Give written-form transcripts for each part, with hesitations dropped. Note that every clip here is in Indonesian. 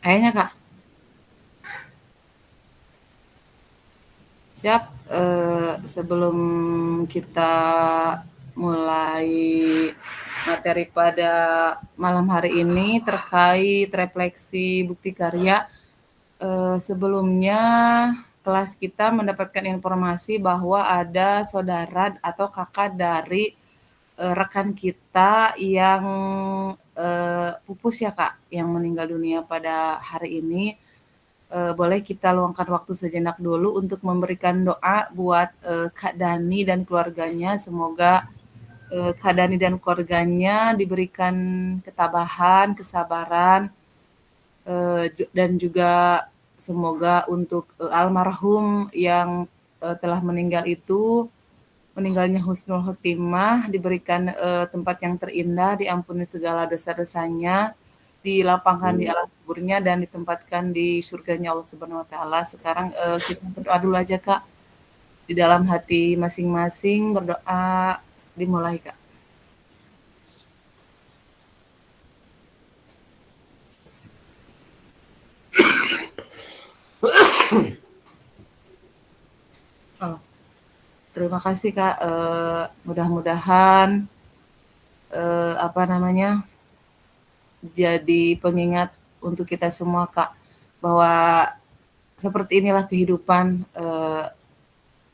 Kayaknya Kak. Siap, sebelum kita mulai materi pada malam hari ini terkait refleksi bukti karya, sebelumnya kelas kita mendapatkan informasi bahwa ada saudara atau kakak dari rekan kita yang pupus ya Kak, yang meninggal dunia pada hari ini. Boleh kita luangkan waktu sejenak dulu untuk memberikan doa buat Kak Dani dan keluarganya. Semoga Kak Dani dan keluarganya diberikan ketabahan, kesabaran, dan juga semoga untuk almarhum yang telah meninggal itu meninggalnya husnul khotimah, diberikan tempat yang terindah, diampuni segala dosa-dosanya, dilapangkan di alam kuburnya dan ditempatkan di surganya Allah Subhanahu wa taala. Sekarang kita berdoa dulu aja Kak. Di dalam hati masing-masing berdoa, dimulai Kak. Oh, terima kasih Kak. Mudah-mudahan jadi pengingat untuk kita semua Kak, bahwa seperti inilah kehidupan,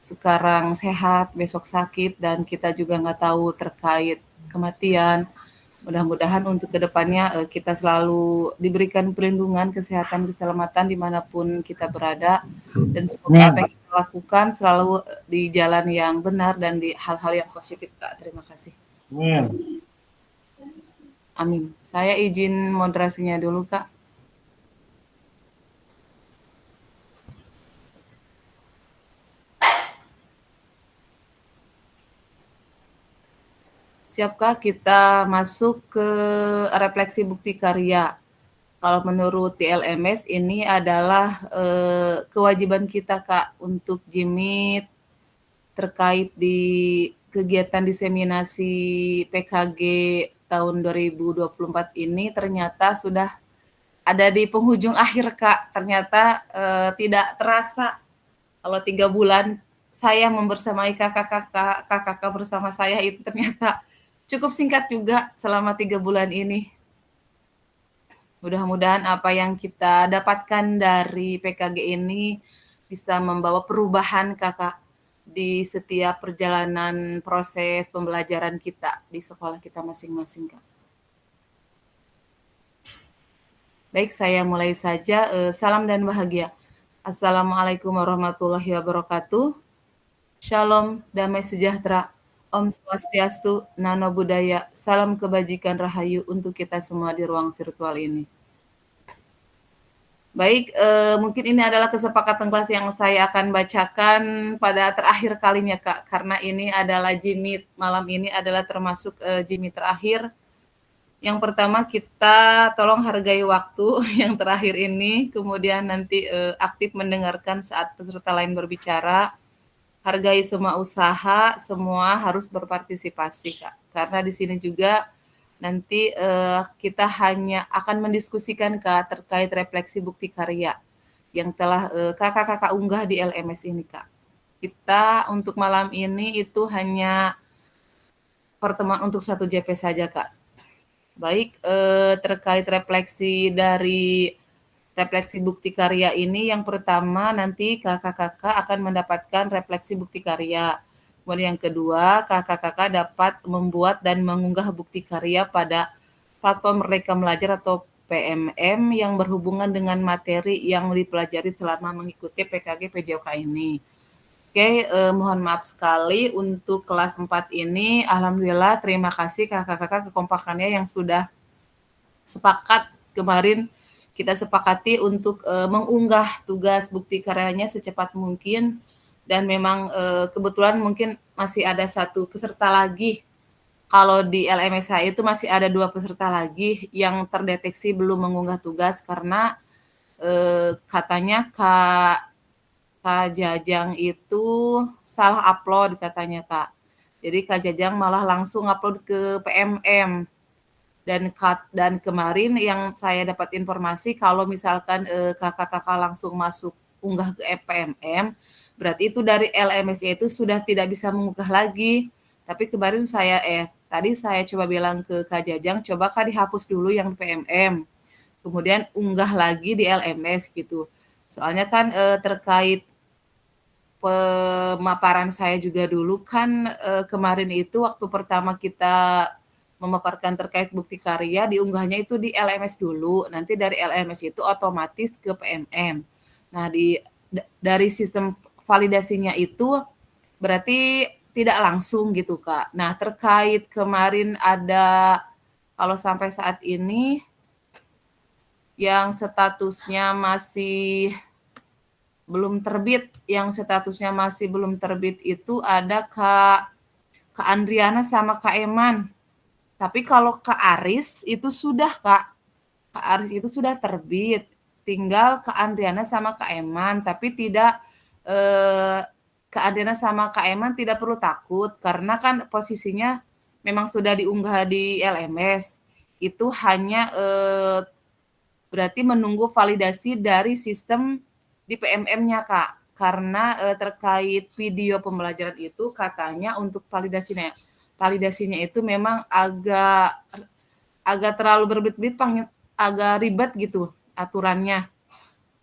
sekarang sehat, besok sakit, dan kita juga nggak tahu terkait kematian. Mudah-mudahan untuk kedepannya kita selalu diberikan perlindungan, kesehatan, keselamatan dimanapun kita berada, dan semoga apa yang kita lakukan selalu di jalan yang benar dan di hal-hal yang positif Kak. Terima kasih. Amin. Saya izin moderasinya dulu Kak. Siapkah kita masuk ke refleksi bukti karya? Kalau menurut TLMS ini adalah kewajiban kita Kak untuk jimit terkait di kegiatan diseminasi PKG tahun 2024 ini ternyata sudah ada di penghujung akhir Kak. Ternyata tidak terasa kalau 3 bulan saya membersamai kakak-kakak bersama saya itu ternyata cukup singkat juga selama 3 bulan ini. Mudah-mudahan apa yang kita dapatkan dari PKG ini bisa membawa perubahan Kakak di setiap perjalanan proses pembelajaran kita di sekolah kita masing-masing Kak. Baik, saya mulai saja. Salam dan bahagia. Assalamualaikum warahmatullahi wabarakatuh. Shalom, damai sejahtera. Om Swastiastu, Nano Buddhaya, salam kebajikan rahayu untuk kita semua di ruang virtual ini. Baik, mungkin ini adalah kesepakatan kelas yang saya akan bacakan pada terakhir kalinya Kak, karena ini adalah jimit malam ini adalah termasuk jimit terakhir. Yang pertama kita tolong hargai waktu yang terakhir ini, kemudian nanti aktif mendengarkan saat peserta lain berbicara. Hargai semua usaha, semua harus berpartisipasi Kak. Karena di sini juga nanti kita hanya akan mendiskusikan Kak terkait refleksi bukti karya yang telah kakak-kakak unggah di LMS ini Kak. Kita untuk malam ini itu hanya pertemuan untuk 1 JP saja Kak. Baik, terkait refleksi dari refleksi bukti karya ini yang pertama nanti kakak-kakak akan mendapatkan refleksi bukti karya. Kemudian yang kedua, kakak-kakak dapat membuat dan mengunggah bukti karya pada platform Merdeka Belajar atau PMM yang berhubungan dengan materi yang dipelajari selama mengikuti PKG PJOK ini. Oke, mohon maaf sekali untuk kelas 4 ini. Alhamdulillah, terima kasih kakak-kakak kekompakannya yang sudah sepakat kemarin kita sepakati untuk mengunggah tugas bukti karyanya secepat mungkin dan memang kebetulan mungkin masih ada 1 peserta lagi. Kalau di LMSH itu masih ada 2 peserta lagi yang terdeteksi belum mengunggah tugas karena katanya Kak Kak Jajang itu salah upload katanya, Kak. Jadi Kak Jajang malah langsung upload ke PMM. Dan kemarin yang saya dapat informasi kalau misalkan kakak-kakak langsung masuk unggah ke PMM, berarti itu dari LMS-nya itu sudah tidak bisa mengunggah lagi. Tapi kemarin tadi saya coba bilang ke Kak Jajang, coba Kak dihapus dulu yang PMM, kemudian unggah lagi di LMS gitu. Soalnya kan terkait pemaparan saya juga dulu kan kemarin itu waktu pertama kita memaparkan terkait bukti karya diunggahnya itu di LMS dulu, nanti dari LMS itu otomatis ke PMM. Nah, dari sistem validasinya itu berarti tidak langsung gitu, Kak. Nah, terkait kemarin ada kalau sampai saat ini yang statusnya masih belum terbit, yang statusnya masih belum terbit itu ada Kak Andriana sama Kak Eman. Tapi kalau Kak Aris itu sudah, Kak. Kak Aris itu sudah terbit. Tinggal Kak Andriana sama Kak Eman, tapi tidak Kak Andriana sama Kak Eman tidak perlu takut karena kan posisinya memang sudah diunggah di LMS. Itu hanya berarti menunggu validasi dari sistem di PMM-nya, Kak. Karena terkait video pembelajaran itu katanya untuk validasinya itu memang agak terlalu berbelit-belit, agak ribet gitu aturannya.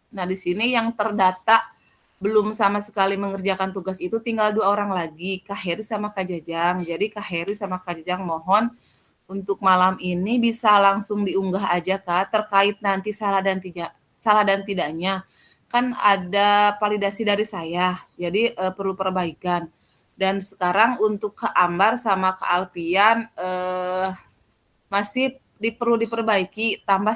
Nah, di sini yang terdata belum sama sekali mengerjakan tugas itu tinggal 2 orang lagi, Kak Heri sama Kak Jajang. Jadi Kak Heri sama Kak Jajang mohon untuk malam ini bisa langsung diunggah aja, Kak, terkait nanti salah dan tidaknya. Kan ada validasi dari saya, jadi perlu perbaikan. Dan sekarang untuk Kak Ambar sama Kak Alpian masih perlu diperbaiki, tambah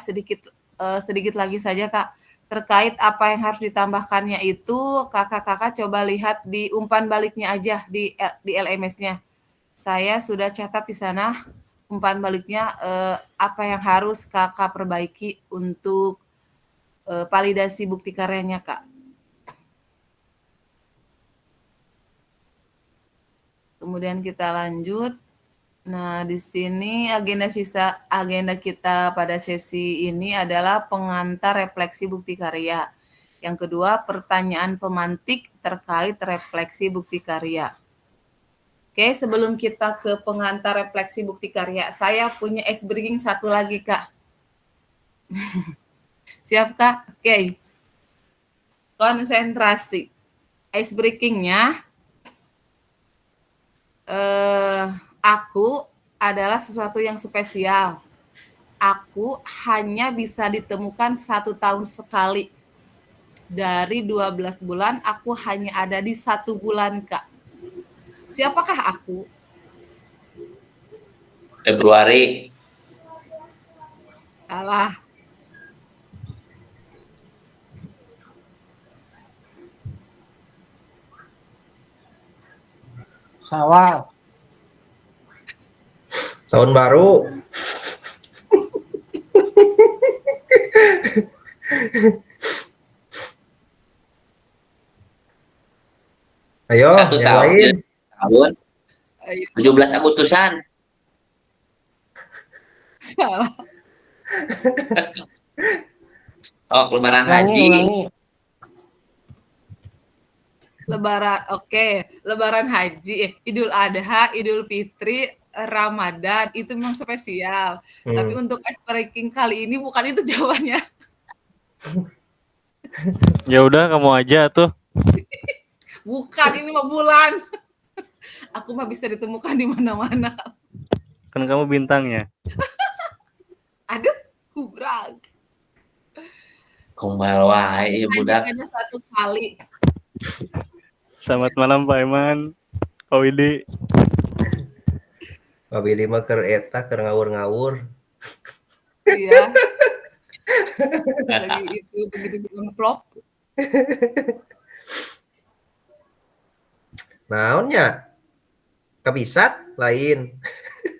sedikit lagi saja, Kak. Terkait apa yang harus ditambahkannya itu, kakak-kakak coba lihat di umpan baliknya aja di LMS-nya. Saya sudah catat di sana umpan baliknya apa yang harus kakak perbaiki untuk validasi bukti karyanya, Kak. Kemudian kita lanjut. Nah, di sini agenda kita pada sesi ini adalah pengantar refleksi bukti karya. Yang kedua, pertanyaan pemantik terkait refleksi bukti karya. Oke, sebelum kita ke pengantar refleksi bukti karya, saya punya ice breaking satu lagi, Kak. Siap, Kak? Oke. Konsentrasi. Ice breaking-nya, aku adalah sesuatu yang spesial. Aku hanya bisa ditemukan 1 tahun sekali. Dari 12 bulan, aku hanya ada di 1 bulan, Kak. Siapakah aku? Februari. Alah. Syawal. Tahun baru. Ayo, 1 yang tahun. lain. Tahun. Ayo. 17 Agustusan. Salah. Oh, lebaran haji. Ulangi. Lebaran, oke. Lebaran haji, Idul Adha, Idul Fitri, Ramadan, itu memang spesial. Tapi untuk ice breaking kali ini bukan itu jawabannya. Ya udah kamu aja tuh. Bukan, ini mah bulan. Aku mah bisa ditemukan di mana-mana. Kan kamu bintangnya. Aduh, kubrag. Kumbal wae budak. Hanya 1 kali. Selamat malam Pak Iman, Pak Widi. Pak Willy mah keur eta keur ngawur-ngawur. Iya. Lagi itu begitu ngeplok. Naonnya? Kabisat lain.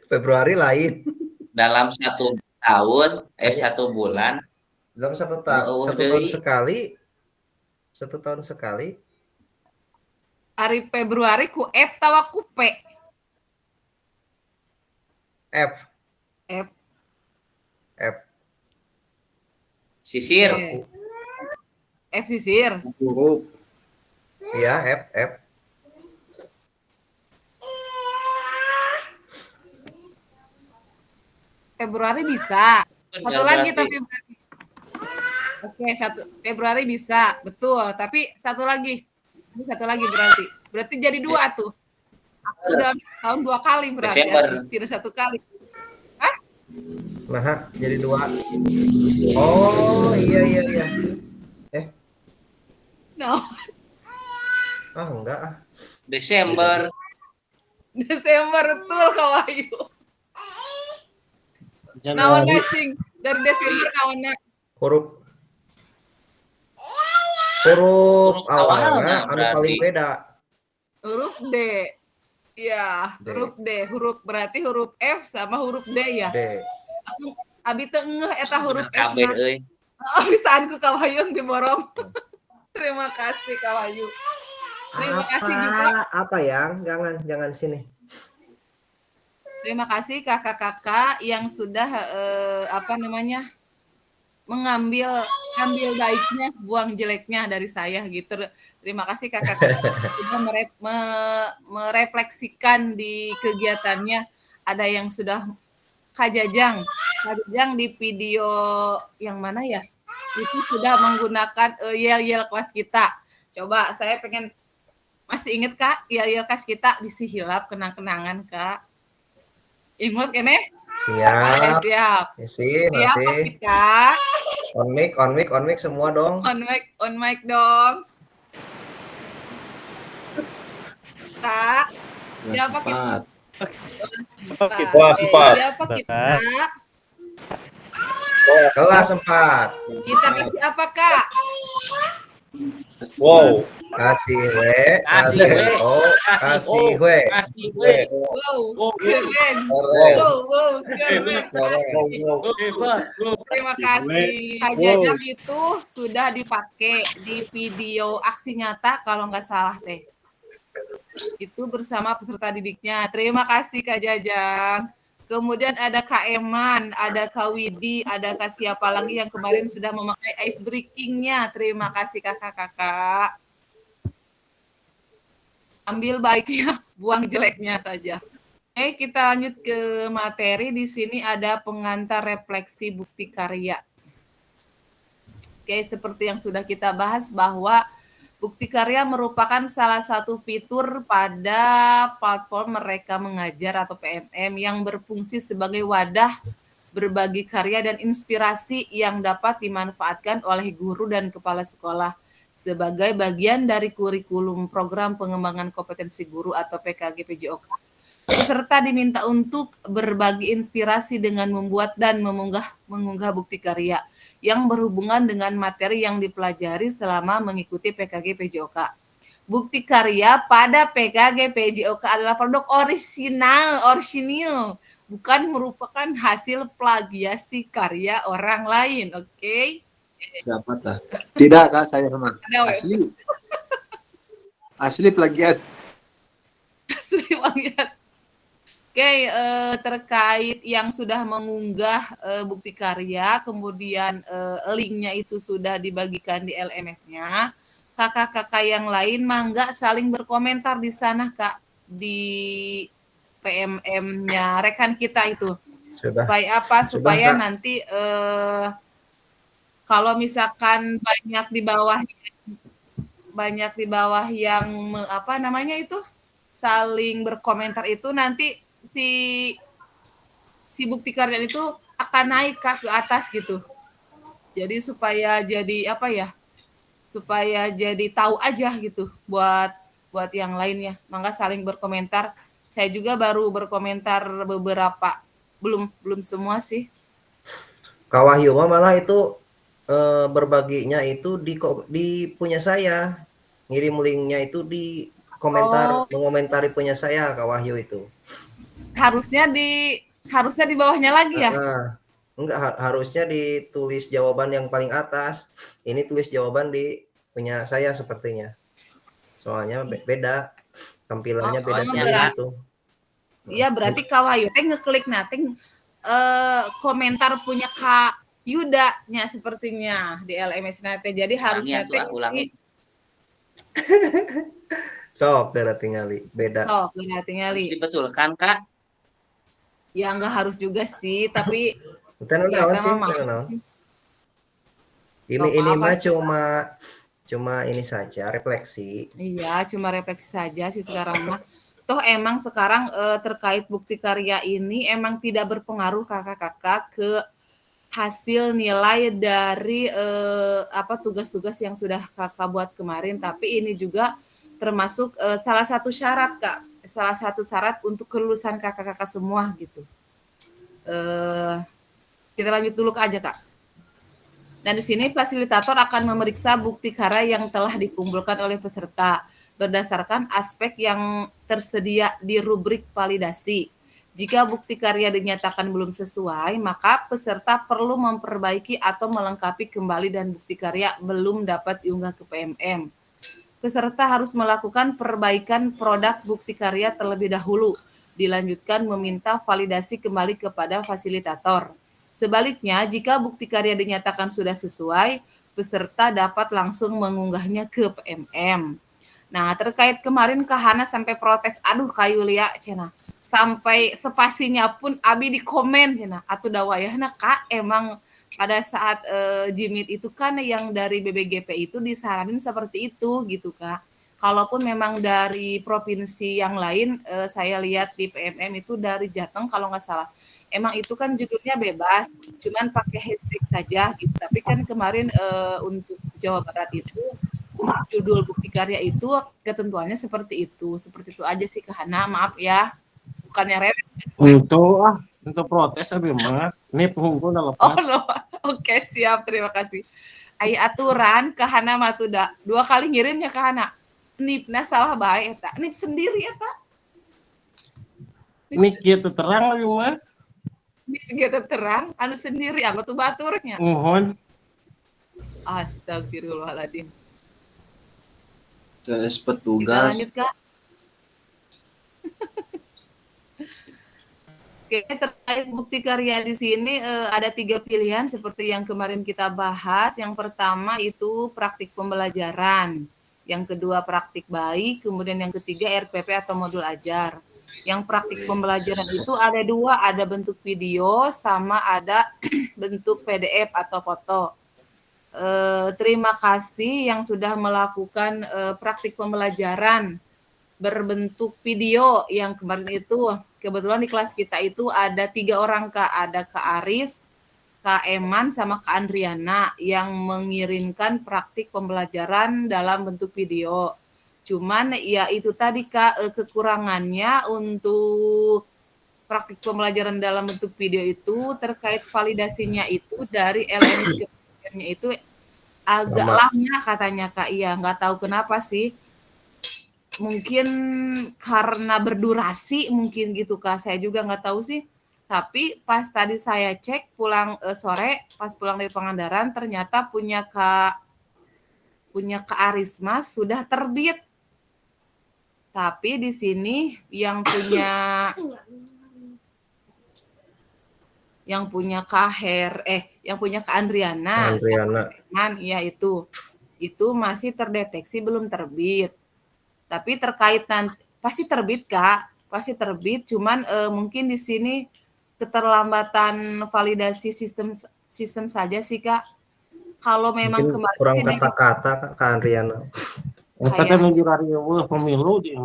Februari lain. Dalam 1 tahun, 1 bulan. Dalam 1 tahun sekali. 1 tahun sekali. Hari Februari ku F tawa ku P. F. F. F. Sisir. P. F sisir. Huruf. Iya, F. F. Februari bisa. Satu Benar lagi berarti. tapi berarti. Oke, Februari bisa, betul. Tapi satu lagi. Ini satu lagi berarti. Berarti jadi 2 tuh. Aku dalam tahun 2 kali berarti. Desember. Tidak 1 kali. Nah, jadi 2. Oh, iya. No. Ah, enggak ah. Desember. Desember betul Kak Wahyu. Naon cing dari Desember naonna Huruf Huruf awalnya awalnya anu berarti. paling beda. huruf D. Iya, D. huruf D. Huruf berarti huruf F sama huruf D ya. D. Aku abi teu ngeuh eta huruf F. KB euy. Bisaanku Kak Wahyu yang diborong. Terima kasih Kak Wahyu. Terima kasih juga. Apa yang? Jangan sini. Terima kasih kakak-kakak yang sudah ambil baiknya, buang jeleknya dari saya gitu. Terima kasih kakak-kakak sudah merefleksikan di kegiatannya. Ada yang sudah Kajajang di video yang mana ya? Itu sudah menggunakan yel-yel kelas kita. Coba saya pengen masih inget Kak, yel-yel kelas kita bisi hilap kenang-kenangan Kak. Imut kene? Siap. Siap. Isi, Siap masih. Kak. On mic semua dong. On mic dong. Kak. Siapa kita? Wah, sempat. Siapa kita? Kelas 4. Kita kasih apa Kak? Wow. Kasih we, Kasih we. kasih we. Kasih we. Wow, keren. Keren. Wow, keren. Terima kasih. Kak Jajang itu sudah dipakai di video aksi nyata kalau nggak salah teh. Itu bersama peserta didiknya. Terima kasih Kak Jajang. Kemudian ada Kak Eman, ada Kak Widi, ada Kak siapa lagi yang kemarin sudah memakai ice breaking-nya. Terima kasih kakak-kakak. Ambil baiknya, buang jeleknya saja. Oke, kita lanjut ke materi. Di sini ada pengantar refleksi bukti karya. Oke, seperti yang sudah kita bahas bahwa bukti karya merupakan salah satu fitur pada platform Mereka Mengajar atau PMM yang berfungsi sebagai wadah berbagi karya dan inspirasi yang dapat dimanfaatkan oleh guru dan kepala sekolah sebagai bagian dari kurikulum program pengembangan kompetensi guru atau PKG PJOK. Peserta diminta untuk berbagi inspirasi dengan membuat dan mengunggah bukti karya yang berhubungan dengan materi yang dipelajari selama mengikuti PKG PJOK. Bukti karya pada PKG PJOK adalah produk orisinal, bukan merupakan hasil plagiasi karya orang lain, oke? Siapa tah? Tidak Kak, saya mah. Ada, we. Asli. Asli plagiat. Asli banget. Oke, terkait yang sudah mengunggah bukti karya, kemudian linknya itu sudah dibagikan di LMS-nya, kakak-kakak yang lain mangga saling berkomentar di sana Kak, di PMM-nya rekan kita itu. Sudah. Supaya apa? Supaya Kak. nanti kalau misalkan banyak di bawah yang saling berkomentar itu nanti si bukti karya itu akan naik Kak, ke atas gitu. Jadi supaya jadi tahu aja gitu buat yang lainnya. Maka saling berkomentar. Saya juga baru berkomentar beberapa, belum semua sih. Kak Wahyu malah itu berbaginya itu di punya saya. Ngirim linknya itu di komentar, mengomentari punya saya Kak Wahyu itu. Harusnya di bawahnya lagi ya? Enggak, harusnya ditulis jawaban yang paling atas. Ini tulis jawaban di punya saya sepertinya. Soalnya beda tampilannya beda Oh, sendiri berat. itu. Iya, berarti Kak Wahyu teh ngeklik nating komentar punya Kak Yuda nya sepertinya di LMS nate. Jadi harusnya teh ulangi. Sok darah tingali beda. Oh, berarti tingali. Harus dibetulkan, Kak. Ya nggak harus juga sih, tapi Tenan ya naon sih? memang Tenan naon? Gak Ini apa-apa mah sih. cuma ini saja refleksi. Iya, cuma refleksi saja sih sekarang mah. Toh emang sekarang terkait bukti karya ini emang tidak berpengaruh kakak-kakak ke hasil nilai dari tugas-tugas yang sudah kakak buat kemarin, tapi ini juga termasuk salah satu syarat Kak, salah satu syarat untuk kelulusan kakak-kakak semua gitu. Kita lanjut dulu aja Kak. Nah di sini fasilitator akan memeriksa bukti karya yang telah dikumpulkan oleh peserta berdasarkan aspek yang tersedia di rubrik validasi. Jika bukti karya dinyatakan belum sesuai, maka peserta perlu memperbaiki atau melengkapi kembali dan bukti karya belum dapat diunggah ke PMM. Peserta harus melakukan perbaikan produk bukti karya terlebih dahulu, dilanjutkan meminta validasi kembali kepada fasilitator. Sebaliknya, jika bukti karya dinyatakan sudah sesuai, peserta dapat langsung mengunggahnya ke PMM. Nah, terkait kemarin Kak Hana sampai protes, aduh Kak Yulia, cina. Sampai spasinya pun abi di komen cina. Atuh dawayahna Kak, emang pada saat Jimit itu kan yang dari BBGP itu disaranin seperti itu gitu Kak. Kalaupun memang dari provinsi yang lain, saya lihat di PMM itu dari Jateng kalau nggak salah. Emang itu kan judulnya bebas, cuman pakai hashtag saja gitu. Tapi kan kemarin untuk Jawa Barat itu judul bukti karya itu ketentuannya seperti itu aja sih Kak Hana, maaf ya, bukannya rewel. Untuk protes abi mah ini penghubung udah Oh lepas. no, oke siap, terima kasih. Ai aturan Kak Hana mah tuh 2 kali ngirimnya Kak Hana, nipna salah bae eta, nip sendiri eta. Ini kieu terang abi mah. Nip gitu terang, anu sendiri aku tuh baturnya. Mohon Astagfirullahaladzim. Tugas Kita petugas. lanjut Kak. Oke, terkait bukti karya di sini ada 3 pilihan seperti yang kemarin kita bahas. Yang pertama itu praktik pembelajaran, yang kedua praktik baik, kemudian yang ketiga RPP atau modul ajar. Yang praktik pembelajaran itu ada 2, ada bentuk video sama ada bentuk PDF atau foto. Terima kasih yang sudah melakukan praktik pembelajaran berbentuk video yang kemarin itu. Kebetulan di kelas kita itu ada 3 orang Kak, ada Kak Aris, Kak Eman, sama Kak Andriana yang mengirimkan praktik pembelajaran dalam bentuk video. Cuman ya itu tadi Kak, kekurangannya untuk praktik pembelajaran dalam bentuk video itu terkait validasinya itu dari LMS kementeriannya itu agak lama katanya Kak. Iya, nggak tahu kenapa sih. Mungkin karena berdurasi mungkin gitu Kak, saya juga nggak tahu sih. Tapi pas tadi saya cek pulang sore, pas pulang dari Pangandaran ternyata punya Kak Arisma sudah terbit. Tapi di sini yang punya Kak Andriana, ya itu masih terdeteksi belum terbit. Tapi terkait nanti pasti terbit Kak, pasti terbit. Cuman mungkin di sini keterlambatan validasi sistem saja sih Kak. Kalau memang Mungkin kemarin kurang sih kata-kata Kak Andriana. Kita menuju radio pemilu di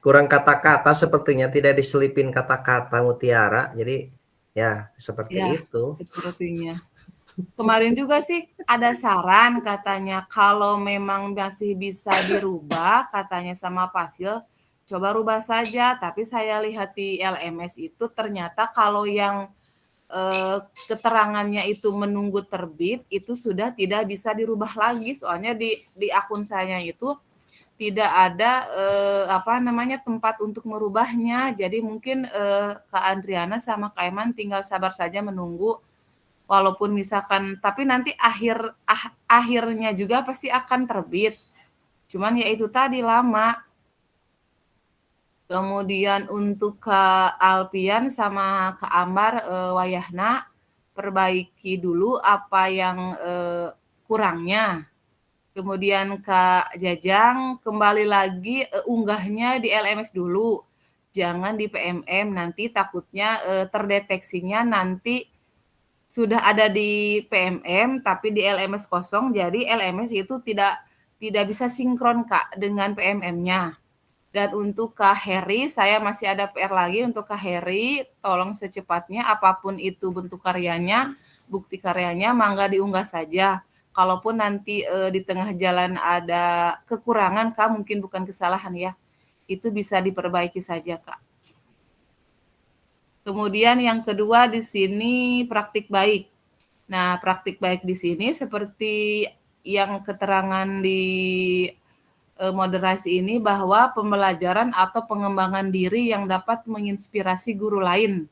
kurang kata-kata sepertinya, tidak diselipin kata-kata mutiara. Jadi ya seperti itu. Sepertinya. Kemarin juga sih ada saran katanya kalau memang masih bisa dirubah katanya sama Fasil, coba rubah saja. Tapi saya lihat di LMS itu ternyata kalau yang keterangannya itu menunggu terbit itu sudah tidak bisa dirubah lagi. Soalnya di akun saya itu tidak ada tempat untuk merubahnya. Jadi mungkin Kak Andriana sama Kak Eman tinggal sabar saja menunggu. Walaupun misalkan, tapi nanti akhirnya juga pasti akan terbit. Cuman ya itu tadi lama. Kemudian untuk Kak Alpian sama Kak Ambar, wayahna perbaiki dulu apa yang kurangnya. Kemudian Kak Jajang kembali lagi unggahnya di LMS dulu. Jangan di PMM, nanti takutnya terdeteksinya nanti sudah ada di PMM tapi di LMS kosong, jadi LMS itu tidak bisa sinkron Kak dengan PMM-nya. Dan untuk Kak Heri, saya masih ada PR lagi untuk Kak Heri, tolong secepatnya apapun itu bentuk karyanya, bukti karyanya, mangga diunggah saja. Kalaupun nanti di tengah jalan ada kekurangan Kak, mungkin bukan kesalahan ya, itu bisa diperbaiki saja Kak. Kemudian yang kedua di sini praktik baik. Nah, praktik baik di sini seperti yang keterangan di moderasi ini bahwa pembelajaran atau pengembangan diri yang dapat menginspirasi guru lain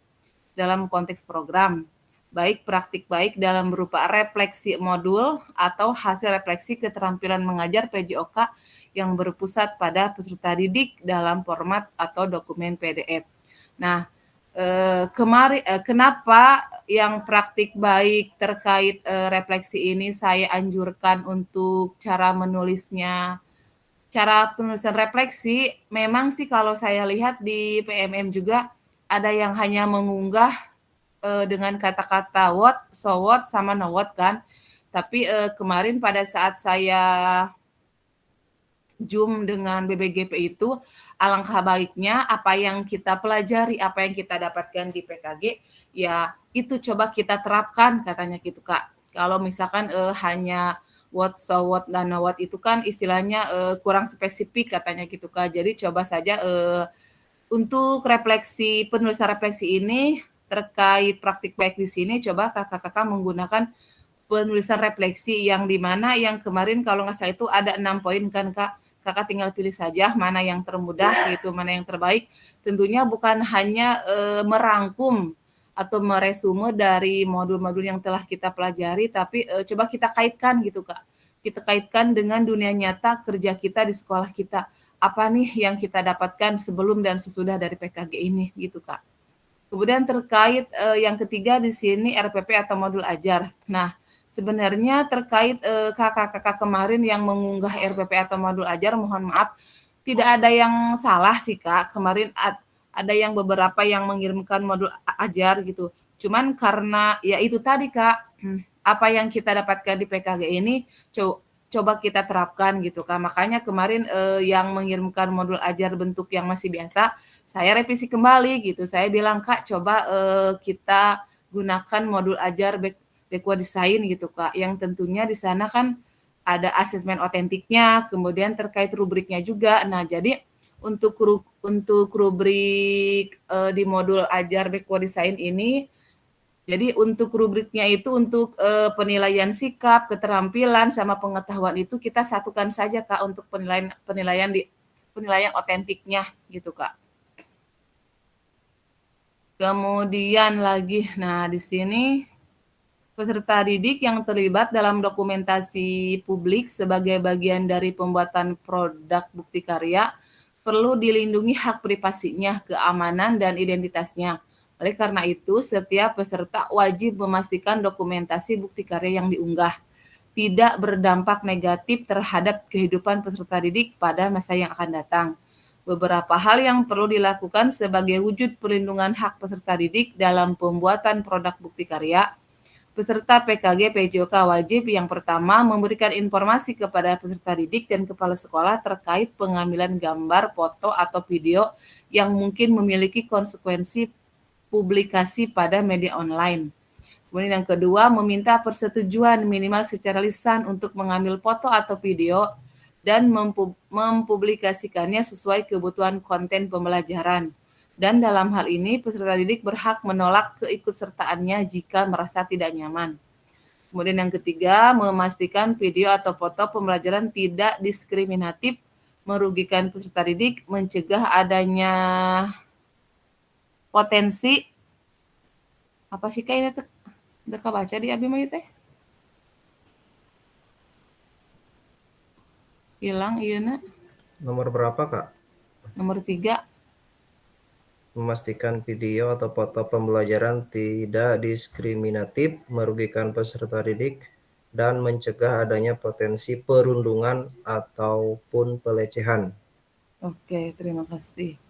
dalam konteks program, baik praktik baik dalam berupa refleksi modul atau hasil refleksi keterampilan mengajar PJOK yang berpusat pada peserta didik dalam format atau dokumen PDF. Nah, kenapa yang praktik baik terkait refleksi ini saya anjurkan untuk cara menulisnya, cara penulisan refleksi, memang sih kalau saya lihat di PMM juga ada yang hanya mengunggah dengan kata-kata what, so what, sama no what kan. Tapi kemarin pada saat saya Zoom dengan BBGP itu, alangkah baiknya apa yang kita pelajari, apa yang kita dapatkan di PKG, ya itu coba kita terapkan katanya gitu Kak. Kalau misalkan hanya what, so what, dan no what itu kan istilahnya kurang spesifik katanya gitu Kak. Jadi coba saja untuk refleksi, penulisan refleksi ini terkait praktik baik di sini, coba kakak-kakak menggunakan penulisan refleksi yang dimana yang kemarin kalau nggak salah itu ada 6 poin kan Kak. Kakak tinggal pilih saja mana yang termudah gitu, mana yang terbaik. Tentunya bukan hanya merangkum atau meresume dari modul-modul yang telah kita pelajari, tapi coba kita kaitkan gitu Kak. Kita kaitkan dengan dunia nyata kerja kita di sekolah kita. Apa nih yang kita dapatkan sebelum dan sesudah dari PKG ini gitu Kak. Kemudian terkait yang ketiga di sini RPP atau modul ajar. Nah, sebenarnya terkait kakak-kakak kemarin yang mengunggah RPP atau modul ajar, mohon maaf, tidak ada yang salah sih Kak. Kemarin ada yang beberapa yang mengirimkan modul ajar gitu. Cuman karena ya itu tadi Kak, apa yang kita dapatkan di PKG ini coba kita terapkan gitu Kak. Makanya kemarin yang mengirimkan modul ajar bentuk yang masih biasa, saya revisi kembali gitu. Saya bilang Kak, coba kita gunakan modul ajar backward design gitu Kak. Yang tentunya di sana kan ada asesmen otentiknya, kemudian terkait rubriknya juga. Nah, jadi untuk rubrik di modul ajar backward design ini, jadi untuk rubriknya itu untuk penilaian sikap, keterampilan, sama pengetahuan itu kita satukan saja Kak untuk penilaian otentiknya gitu Kak. Kemudian lagi, nah di sini peserta didik yang terlibat dalam dokumentasi publik sebagai bagian dari pembuatan produk bukti karya perlu dilindungi hak privasinya, keamanan, dan identitasnya. Oleh karena itu, setiap peserta wajib memastikan dokumentasi bukti karya yang diunggah tidak berdampak negatif terhadap kehidupan peserta didik pada masa yang akan datang. Beberapa hal yang perlu dilakukan sebagai wujud perlindungan hak peserta didik dalam pembuatan produk bukti karya. Peserta PKG PJOK wajib yang pertama memberikan informasi kepada peserta didik dan kepala sekolah terkait pengambilan gambar, foto, atau video yang mungkin memiliki konsekuensi publikasi pada media online. Kemudian yang kedua, meminta persetujuan minimal secara lisan untuk mengambil foto atau video dan mempublikasikannya sesuai kebutuhan konten pembelajaran. Dan dalam hal ini, peserta didik berhak menolak keikutsertaannya jika merasa tidak nyaman. Kemudian yang ketiga, memastikan video atau foto pembelajaran tidak diskriminatif, merugikan peserta didik, mencegah adanya potensi, apa sih kayaknya udah baca di abi mah teh? Hilang iya na. Nomor berapa, Kak? Nomor 3. Memastikan video atau foto pembelajaran tidak diskriminatif, merugikan peserta didik, dan mencegah adanya potensi perundungan ataupun pelecehan. Oke, terima kasih.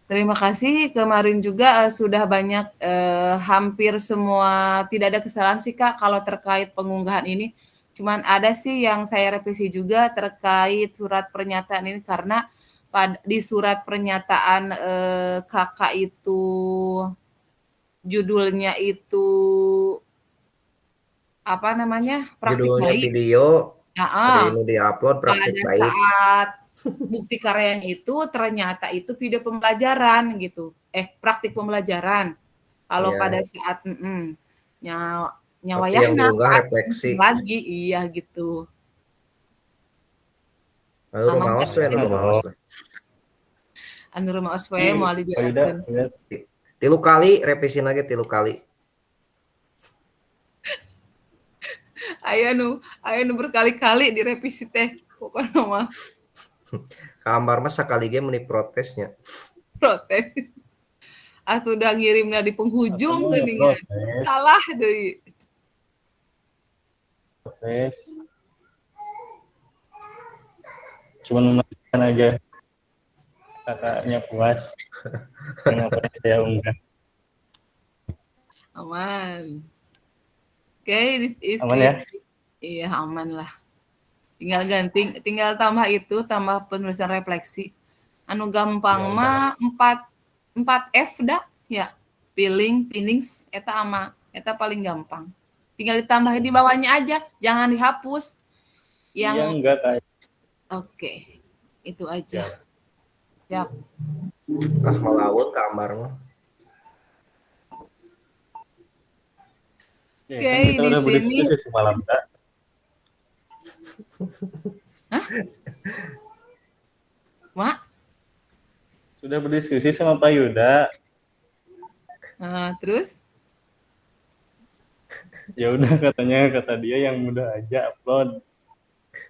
Terima kasih. Kemarin juga sudah banyak hampir semua tidak ada kesalahan sih Kak kalau terkait pengunggahan ini. Cuman ada sih yang saya revisi juga terkait surat pernyataan ini karena di surat pernyataan Kakak itu judulnya itu apa namanya? Praktik Judulnya baik. video, hari Nah, ini diupload praktik pada baik. saat bukti karyanya itu ternyata itu video pembelajaran gitu. Praktik pembelajaran. Kalau Ya, pada saat nyawa tapi nyawayahna yang diunggah saat refleksi. lagi iya gitu. Lalu Aman rumah Kak. os we, anu rumah os lah. Anu rumah os we moal Yuda, dibiarkeun. Tilu kali revisi lagi 3 kali. Aya nu berkali-kali direvisi teh. Pokona mah Kamar mah sakali ge meni protesnya. protes. Atuh udah ngirimna di penghujung Atau geuningan. protes. Salah deui. Protes. Cuman memastikan aja kakaknya puas dengan apa yang saya unggah. Aman. Oke, Aman ya? Iya, aman lah. Tinggal tambah penulisan refleksi. Anu gampang Ya, mah 4F dah ya. Feelings eta paling gampang. Tinggal ditambah di bawahnya aja, jangan dihapus. Yang Yang enggak kayak oke. Itu aja. Siap. Ah malaun kamar mah. ya, Oke, kan kita di udah sini berdiskusi semalam, Kak. Mak, Sudah berdiskusi sama Pak Yuda. terus Ya udah kata dia yang mudah aja upload.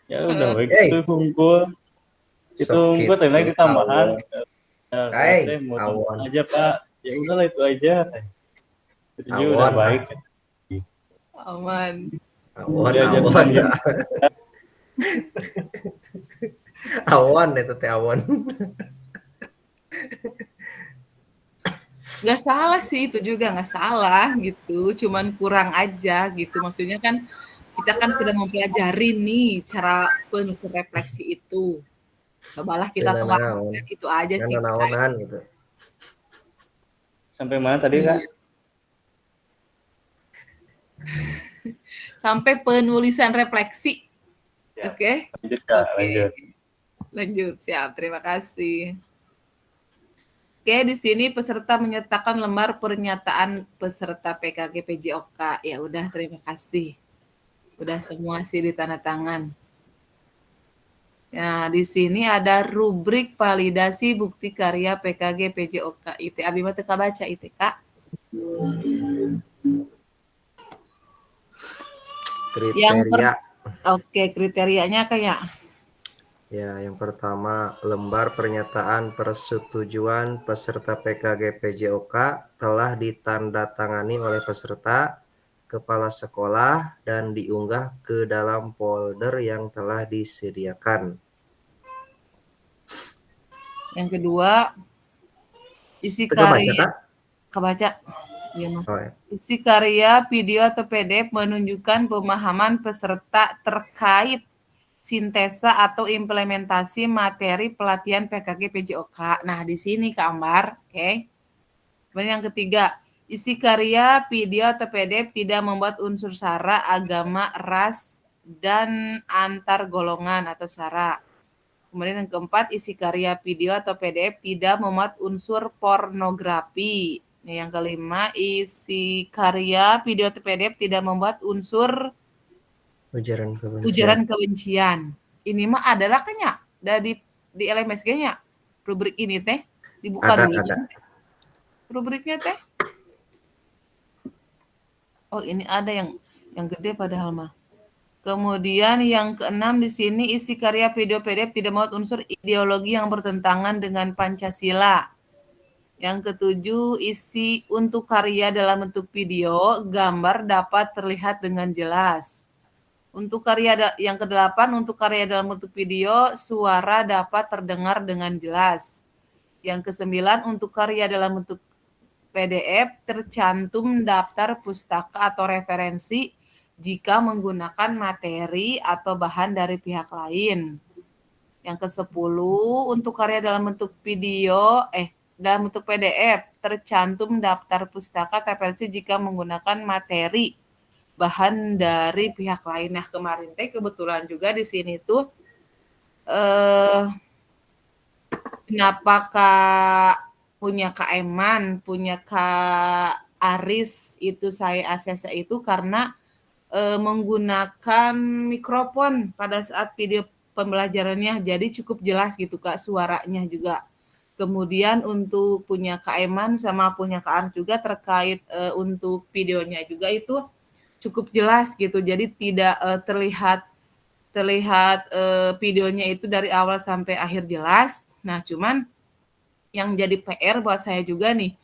Ya udah baik Hey. itu hunkul. Itu hunkul tapi lagi tambahan. Hey, Saya mau awon. tambahan aja Pak. Ya udahlah itu aja. Itu juga Awon, udah baik. aman. Awon, Dia aja awon. bukan gitu. Awon itu teh awon. Nggak salah sih, itu juga nggak salah gitu, cuman kurang aja gitu. Maksudnya kan kita kan sudah mempelajari nih cara penulisan refleksi itu. Cobalah kita Bener, tuang, naon. itu aja sih. Kan naonan gitu. Sampai mana tadi Kak? Sampai penulisan refleksi. Ya. Oke? Lanjut Kak, Oke. lanjut. Lanjut, siap. Terima kasih. Oke, di sini peserta menyertakan lembar pernyataan peserta PKG PJOK. Ya udah, terima kasih. Udah semua sih ditandatangan. Nah, di sini ada rubrik validasi bukti karya PKG PJOK IT. Abi mah teu kabaca IT, Kak. Kriteria. Oke, kriterianya kayak Ya, yang pertama, lembar pernyataan persetujuan peserta PKG PJOK telah ditandatangani oleh peserta, kepala sekolah, dan diunggah ke dalam folder yang telah disediakan. yang kedua, isi Kita baca, karya Kak? kebaca. Iya mah. Oh, ya. Isi karya, video atau PDF menunjukkan pemahaman peserta terkait sintesa atau implementasi materi pelatihan PKG PJOK. Nah, di sini Kak Ambar, oke. Kemudian yang ketiga, isi karya, video atau PDF tidak membuat unsur sara, agama, ras, dan antar golongan atau sara. Kemudian yang keempat, isi karya, video atau PDF tidak memuat unsur pornografi. Yang kelima, isi karya, video atau PDF tidak membuat unsur Ujaran kebencian. ujaran kebencian. Ini mah adalah kayaknya dari di LMSG-nya. Rubrik ini teh dibuka Ada, dulu. ada. Rubriknya teh. Oh, ini ada yang gede padahal mah. Kemudian yang keenam di sini isi karya video PDF tidak memuat unsur ideologi yang bertentangan dengan Pancasila. Yang ketujuh, isi untuk karya dalam bentuk video, gambar dapat terlihat dengan jelas. Untuk karya yang kedelapan, untuk karya dalam bentuk video, suara dapat terdengar dengan jelas. Yang kesembilan, untuk karya dalam bentuk PDF, tercantum daftar pustaka atau referensi jika menggunakan materi atau bahan dari pihak lain. Yang ke-10, untuk karya dalam bentuk video, dalam bentuk PDF, tercantum daftar pustaka atau referensi jika menggunakan materi bahan dari pihak lain. Nah, kemarin kebetulan juga di sini tuh kenapa punya Kak Eman, punya Kak Aris itu saya ACC itu karena menggunakan mikrofon pada saat video pembelajarannya, jadi cukup jelas gitu Kak suaranya juga. Kemudian untuk punya Kak Eman sama punya Kak Aris juga terkait untuk videonya juga itu cukup jelas gitu, jadi tidak terlihat videonya itu dari awal sampai akhir jelas. Nah, cuman yang jadi PR buat saya juga nih,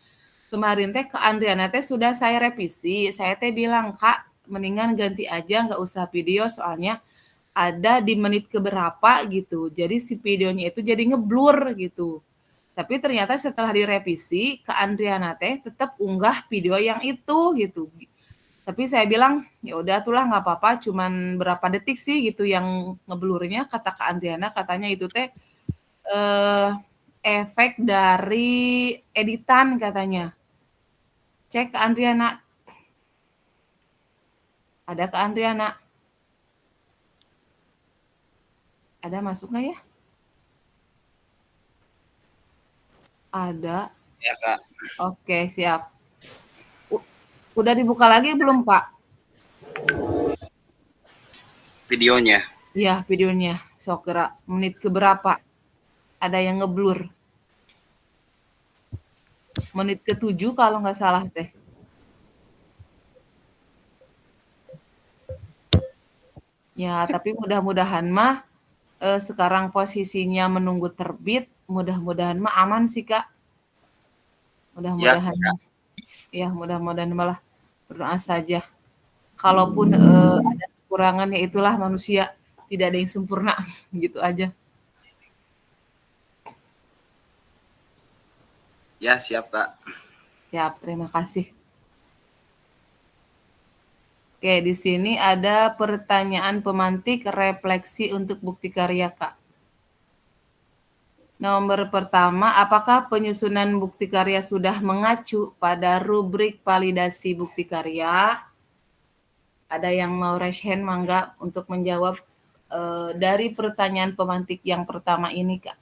kemarin Kak Andriana sudah saya revisi, saya bilang, Kak, mendingan ganti aja nggak usah video soalnya ada di menit keberapa gitu. Jadi si videonya itu jadi ngeblur gitu. Tapi ternyata setelah direvisi, Kak Andriana tetap unggah video yang itu gitu. Tapi saya bilang, ya udah itulah nggak apa-apa, cuman berapa detik sih gitu yang ngeblurnya, kata Kak Andriana, katanya itu efek dari editan katanya. Cek Kak Andriana. Ada Kak Andriana? Ada masuk nggak ya? Ada. Ya, Kak. Oke, siap. Udah dibuka lagi belum, Pak? Videonya. Iya, videonya. Sok gerak. Menit keberapa? Ada yang ngeblur. Menit ke-7 kalau nggak salah teh. Ya, tapi mudah-mudahan mah sekarang posisinya menunggu terbit, mudah-mudahan mah aman sih, Kak. Mudah-mudahan. Ya, mudah-mudahan malah berdoa saja. Kalaupun ada kekurangan, ya itulah manusia, tidak ada yang sempurna, gitu aja. Ya, siap, Kak. Siap, terima kasih. Oke, di sini ada pertanyaan pemantik refleksi untuk bukti karya, Kak. Nomor pertama, apakah penyusunan bukti karya sudah mengacu pada rubrik validasi bukti karya? Ada yang mau raise hand, mangga untuk menjawab dari pertanyaan pemantik yang pertama ini, Kak.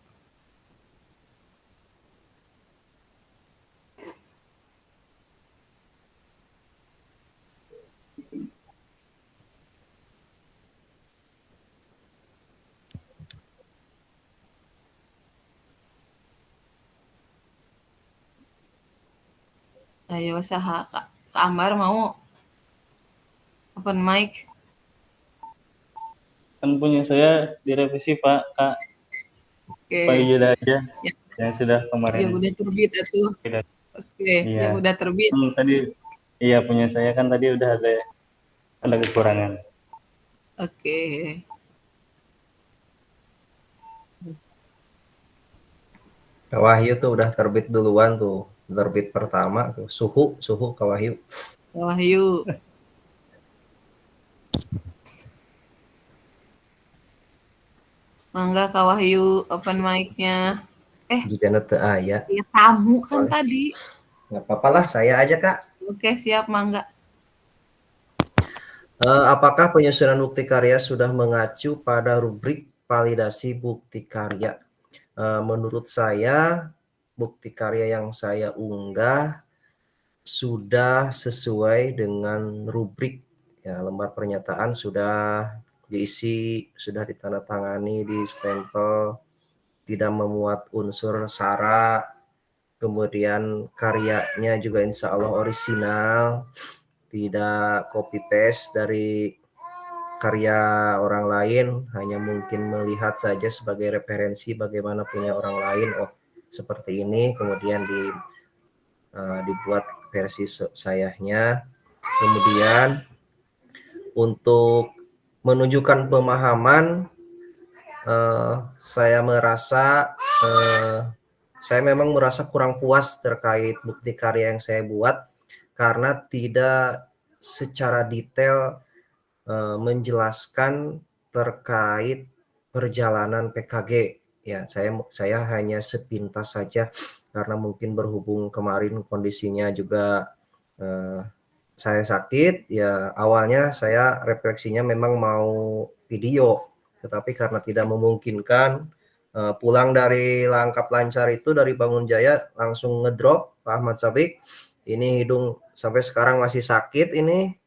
Ayo usaha Kak Ambar mau open mic. Kan punya saya direvisi Pak, Kak. Oke. Pak Ida aja Ya. yang sudah kemarin. Ya udah terbit itu. Oke, iya. yang udah terbit. Tadi iya punya saya kan tadi udah ada kekurangan. Oke. Kak Wahyu tuh udah terbit duluan tuh, terbit pertama tuh, suhu Kak Wahyu. Kak Wahyu. Mangga Kak Wahyu open mic-nya. Jika nete aya. Ya tamu kan tadi. Nggak apa-apa lah, saya aja Kak. Oke, siap mangga. Apakah penyusunan bukti karya sudah mengacu pada rubrik validasi bukti karya? Menurut saya, bukti karya yang saya unggah sudah sesuai dengan rubrik. Ya, lembar pernyataan sudah diisi, sudah ditandatangani, di stempel, tidak memuat unsur sara, kemudian karyanya juga insya Allah orisinal, tidak copy paste dari karya orang lain, hanya mungkin melihat saja sebagai referensi bagaimana punya orang lain. Oh, seperti ini, kemudian dibuat versi sayanya. Kemudian untuk menunjukkan pemahaman, saya memang merasa kurang puas terkait bukti karya yang saya buat karena tidak secara detail menjelaskan terkait perjalanan PKG. Ya, saya hanya sepintas saja karena mungkin berhubung kemarin kondisinya juga saya sakit. Ya, awalnya saya refleksinya memang mau video, tetapi karena tidak memungkinkan, pulang dari Langkap Lancar itu dari Bangun Jaya langsung ngedrop Pak Ahmad Sabik. Ini hidung sampai sekarang masih sakit ini,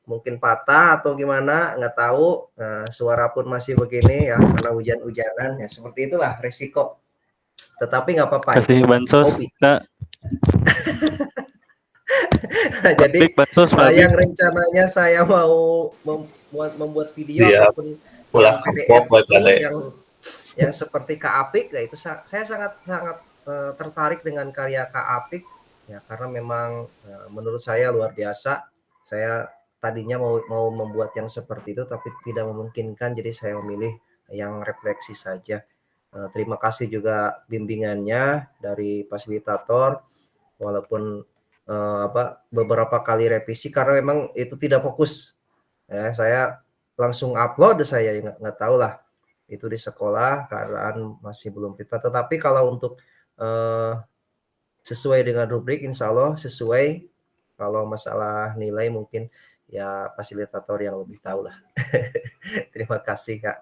mungkin patah atau gimana nggak tahu. Suara pun masih begini ya karena hujan-hujanan ya, seperti itulah resiko. Tetapi nggak apa-apa, Kasih itu bansos, hobi. Kak. Jadi bansos, yang rencananya saya mau membuat video ataupun yang PDF itu yang seperti Kak Apik, ya itu saya sangat tertarik dengan karya Kak Apik ya, karena memang menurut saya luar biasa. Saya tadinya mau membuat yang seperti itu tapi tidak memungkinkan, jadi saya memilih yang refleksi saja. Terima kasih juga bimbingannya dari fasilitator, walaupun beberapa kali revisi karena memang itu tidak fokus. Ya, saya langsung upload, saya nggak tahu lah itu di sekolah keadaan masih belum pintar. Tetapi kalau untuk sesuai dengan rubrik, insya Allah sesuai. Kalau masalah nilai mungkin ya fasilitator yang lebih tahu lah. Terima kasih, Kak.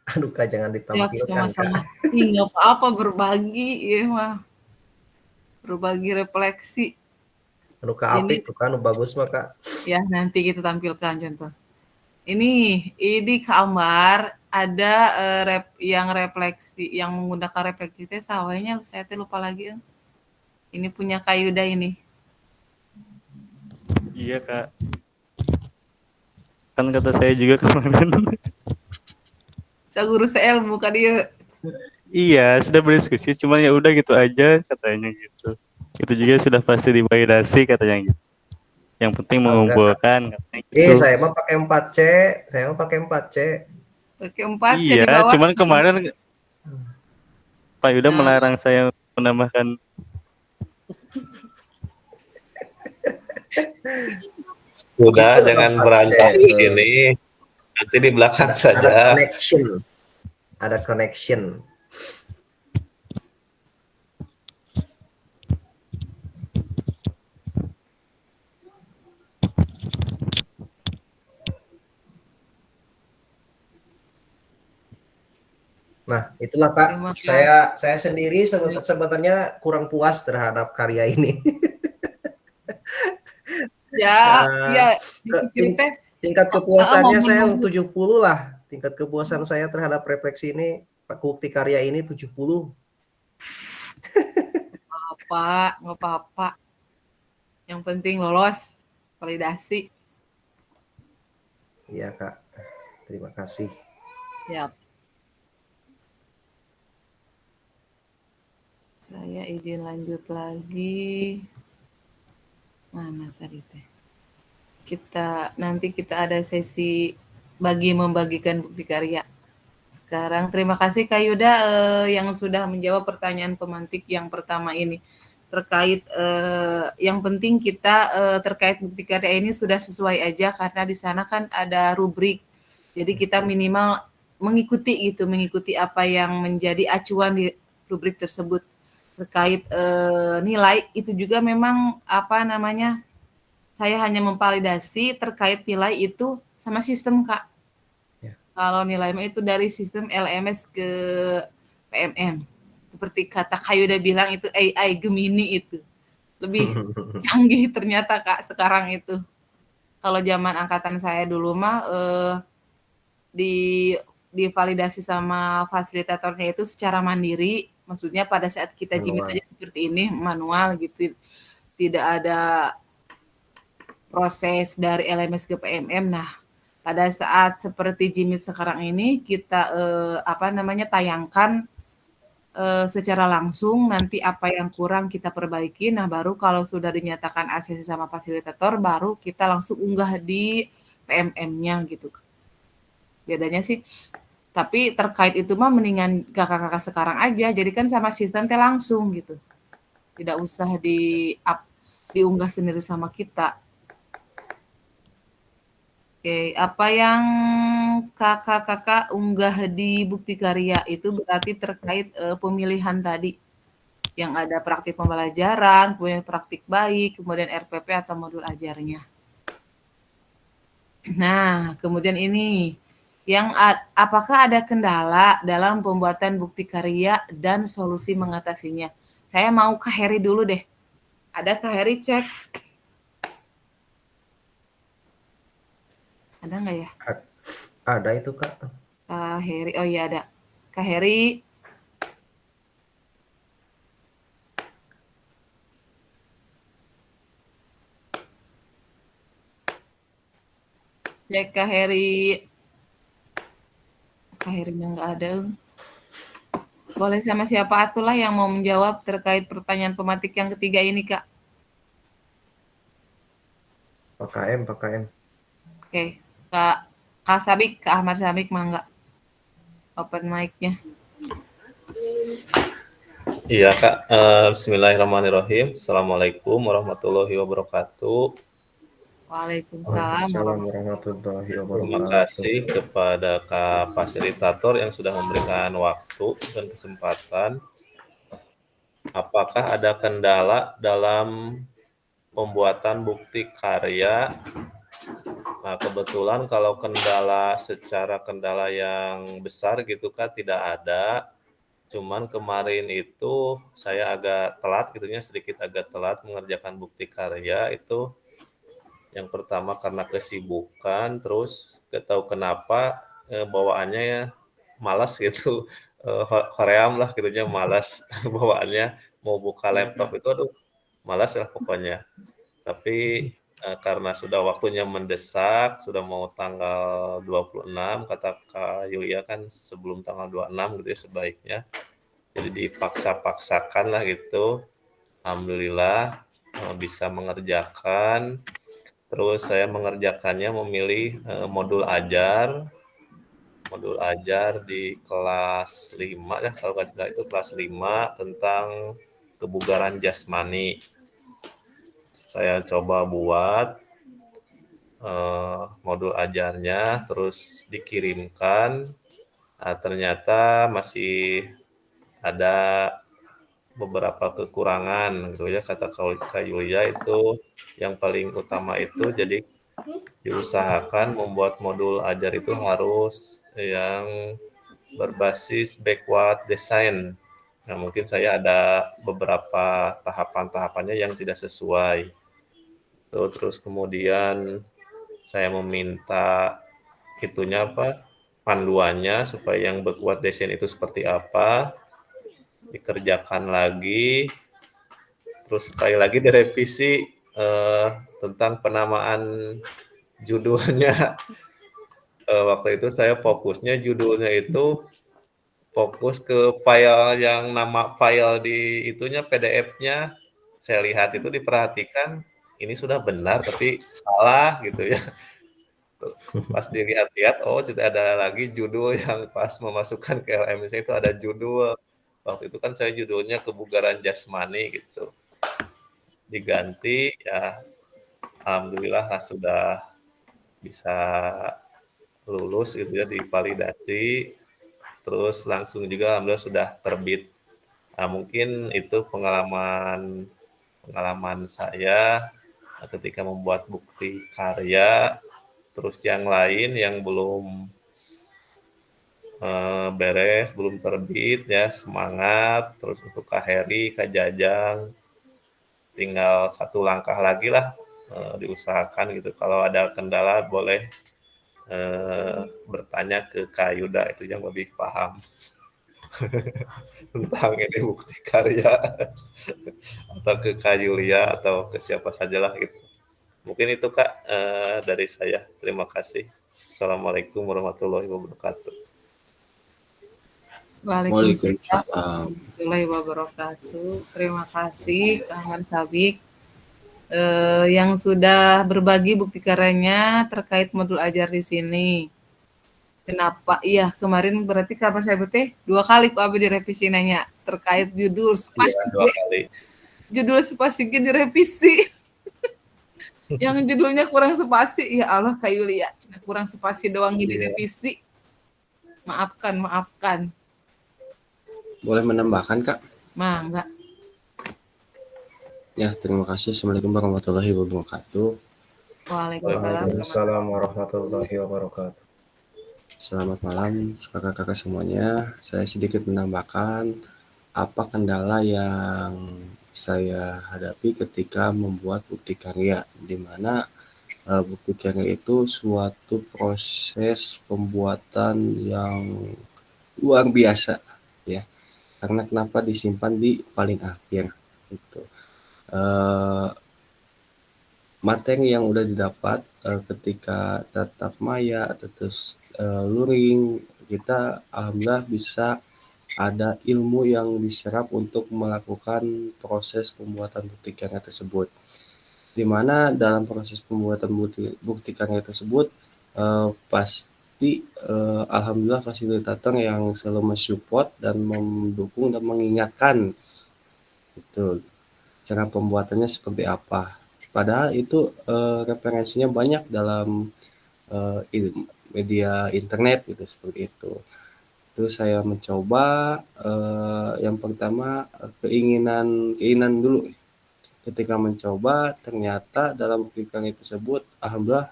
Aduh, Kak, jangan ditampilkan. Sama-sama. Nggak apa-apa, berbagi ya mah. Berbagi refleksi. Aduh, Kak Apik tuh kan bagus mah, Kak. Ya, nanti kita tampilkan contoh. Ini Kamar ada yang refleksi, yang menggunakan refleksi teh sawahnya saya lupa lagi. Ini punya Kak Yuda ini. Iya, Kak. Kan kata saya juga kemarin. Saya guru saya buka dia. Iya, sudah berdiskusi, cuman ya udah gitu aja katanya gitu. Itu juga sudah pasti divalidasi katanya gitu. Yang penting mengumpulkan katanya gitu. Saya mah pakai 4C. Pakai 4C di Iya, bawah. cuman kemarin Pak Yuda melarang saya menambahkan. Udah, jangan berantak di sini. Nanti di belakang saja. Ada connection. Nah, itulah Kak. Saya sendiri sebenarnya kurang puas terhadap karya ini. Ya, tingkat kepuasannya saya 70 lah. Tingkat kepuasan saya terhadap refleksi ini, bukti karya ini 70. Nggak apa-apa. Yang penting lolos validasi. Iya, Kak. Terima kasih. Ya. Saya izin lanjut lagi. Mana tadi teh? Nanti kita ada sesi membagikan bukti karya. Sekarang terima kasih Kak Yuda yang sudah menjawab pertanyaan pemantik yang pertama ini terkait yang penting kita terkait bukti karya ini sudah sesuai aja karena di sana kan ada rubrik. Jadi kita minimal mengikuti apa yang menjadi acuan di rubrik tersebut. Terkait nilai itu juga memang saya hanya memvalidasi terkait nilai itu sama sistem, Kak. Ya. Kalau nilai itu dari sistem LMS ke PMM. Seperti kata Kak Yuda bilang itu AI Gemini itu. Lebih canggih ternyata, Kak, sekarang itu. Kalau zaman angkatan saya dulu mah divalidasi sama fasilitatornya itu secara mandiri. Maksudnya pada saat kita jimit Manual. aja seperti ini manual gitu, tidak ada proses dari LMS ke PMM. Nah, pada saat seperti jimit sekarang ini kita tayangkan secara langsung, nanti apa yang kurang kita perbaiki. Nah, baru kalau sudah dinyatakan ACC sama fasilitator, baru kita langsung unggah di PMM-nya gitu. Bedanya sih, tapi terkait itu mah mendingan kakak-kakak sekarang aja, jadi kan sama asisten teh langsung gitu. Tidak usah diunggah sendiri sama kita. Oke, apa yang kakak-kakak unggah di bukti karya itu berarti terkait pemilihan tadi, yang ada praktik pembelajaran, kemudian praktik baik, kemudian RPP atau modul ajarnya. Nah, kemudian ini, apakah ada kendala dalam pembuatan bukti karya dan solusi mengatasinya? Saya mau Kak Heri dulu deh. Ada Kak Heri cek? Ada nggak ya? Ada itu Kak. Kak Heri, oh iya ada. Kak Heri. Cek Kak Heri. Kak Herinya nggak ada. Boleh sama siapa atulah yang mau menjawab terkait pertanyaan pematik yang ketiga ini, Kak? PKM. Oke, Kak Sabik, Kak Ahmad Sabik, mangga. Open mic-nya. Iya Kak, Bismillahirrahmanirrahim. Assalamualaikum warahmatullahi wabarakatuh. Waalaikumsalam. warahmatullahi Terima wabarakatuh. kasih kepada Kak Fasilitator yang sudah memberikan waktu dan kesempatan. Apakah ada kendala dalam pembuatan bukti karya? Nah, kebetulan kalau kendala yang besar gitu Kak tidak ada. Cuman kemarin itu saya agak telat sedikit agak telat mengerjakan bukti karya itu. Yang pertama karena kesibukan, terus gak tahu kenapa bawaannya ya malas gitu, hoream lah gitunya, malas bawaannya mau buka laptop itu aduh malas lah pokoknya. Tapi karena sudah waktunya mendesak, sudah mau tanggal 26 kata Kak Yulia kan sebelum tanggal 26 gitu ya sebaiknya. Jadi dipaksa-paksakan lah gitu. Alhamdulillah bisa mengerjakan. Terus saya mengerjakannya memilih modul ajar di kelas 5 ya, kalau nggak salah itu kelas 5 tentang kebugaran jasmani. Saya coba buat modul ajarnya, terus dikirimkan. Nah, ternyata masih ada beberapa kekurangan gitu ya, kata Kak Yulia itu yang paling utama itu jadi diusahakan membuat modul ajar itu harus yang berbasis backward design. Nah, mungkin saya ada beberapa tahapan-tahapannya yang tidak sesuai. Terus kemudian saya meminta panduannya supaya yang backward design itu seperti apa, dikerjakan lagi, terus sekali lagi direvisi tentang penamaan judulnya. Waktu itu saya fokusnya judulnya itu fokus ke file yang nama file di itunya PDF-nya. Saya lihat itu diperhatikan ini sudah benar tapi salah gitu ya. Pas dilihat-lihat oh sudah ada lagi judul yang pas memasukkan ke LMS itu ada judul. Waktu itu kan saya judulnya kebugaran jasmani gitu. Diganti ya alhamdulillah sudah bisa lulus gitu ya, divalidasi, terus langsung juga alhamdulillah sudah terbit. Nah, mungkin itu pengalaman saya ketika membuat bukti karya. Terus yang lain yang belum beres, belum terbit ya, semangat. Terus untuk Kak Heri, Kak Jajang, tinggal satu langkah lagi lah, diusahakan gitu. Kalau ada kendala boleh bertanya ke Kak Yuda, itu yang lebih paham. tentang ini bukti karya atau ke Kak Yulia atau ke siapa sajalah gitu. Mungkin itu Kak dari saya. Terima kasih. Assalamualaikum warahmatullahi wabarakatuh. Waalaikumsalam Waalaikumsalam. warahmatullahi wabarakatuh. Terima kasih Kak Ahmad Sabik yang sudah berbagi bukti karyanya terkait modul ajar di sini. Kenapa? Iya, kemarin berarti kapan saya teh 2 kali kok abi direvisi nanya terkait judul Iya, spasi 2 kali. judul spasi ge direvisi. Yang judulnya kurang spasi, ya Allah Kak Yulia, kurang spasi doang Iya. direvisi. Maafkan. Boleh menambahkan, Kak? Mangga. Ya, terima kasih. Assalamualaikum warahmatullahi wabarakatuh. Waalaikumsalam. Waalaikumsalam warahmatullahi wabarakatuh. Selamat malam, kakak-kakak semuanya. Saya sedikit menambahkan apa kendala yang saya hadapi ketika membuat bukti karya, di mana bukti karya itu suatu proses pembuatan yang luar biasa, ya. Karena kenapa disimpan di paling akhir, gitu. Materi yang udah didapat ketika tatap maya, terus luring, kita alhamdulillah bisa ada ilmu yang diserap untuk melakukan proses pembuatan bukti karya tersebut. Di mana dalam proses pembuatan bukti karya tersebut pasti alhamdulillah fasilitator yang selalu mensupport dan mendukung dan mengingatkan itu cara pembuatannya seperti apa. Padahal itu referensinya banyak dalam media internet gitu, seperti itu. Terus saya mencoba yang pertama keinginan dulu. Ketika mencoba ternyata dalam bukti karya tersebut alhamdulillah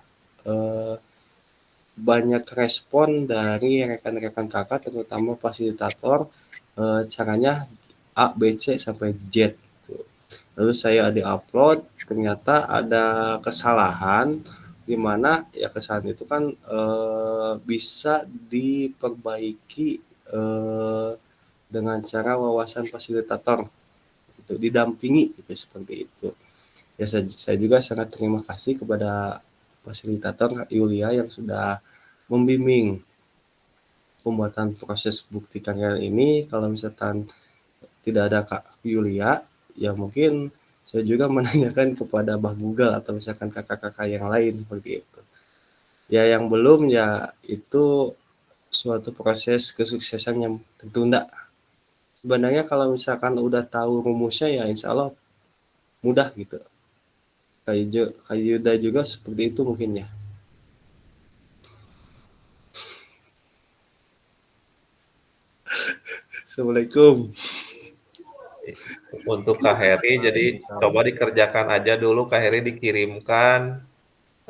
banyak respon dari rekan-rekan kakak, terutama fasilitator, caranya A, B, C sampai Z. Lalu saya di-upload, ternyata ada kesalahan, di mana ya kesalahan itu kan bisa diperbaiki dengan cara wawasan fasilitator, itu didampingi gitu, seperti itu. Ya saya juga sangat terima kasih kepada fasilitator Kak Yulia yang sudah membimbing pembuatan proses bukti karya ini. Kalau misalkan tidak ada Kak Yulia, ya mungkin saya juga menanyakan kepada Bah Google atau misalkan kakak-kakak yang lain seperti itu. Ya yang belum, ya itu suatu proses kesuksesan yang tertunda. Sebenarnya kalau misalkan udah tahu rumusnya ya insya Allah mudah gitu. Kayak Yuda juga seperti itu mungkin ya. Assalamualaikum. Untuk Kak Heri, jadi coba dikerjakan aja dulu, Kak Heri dikirimkan.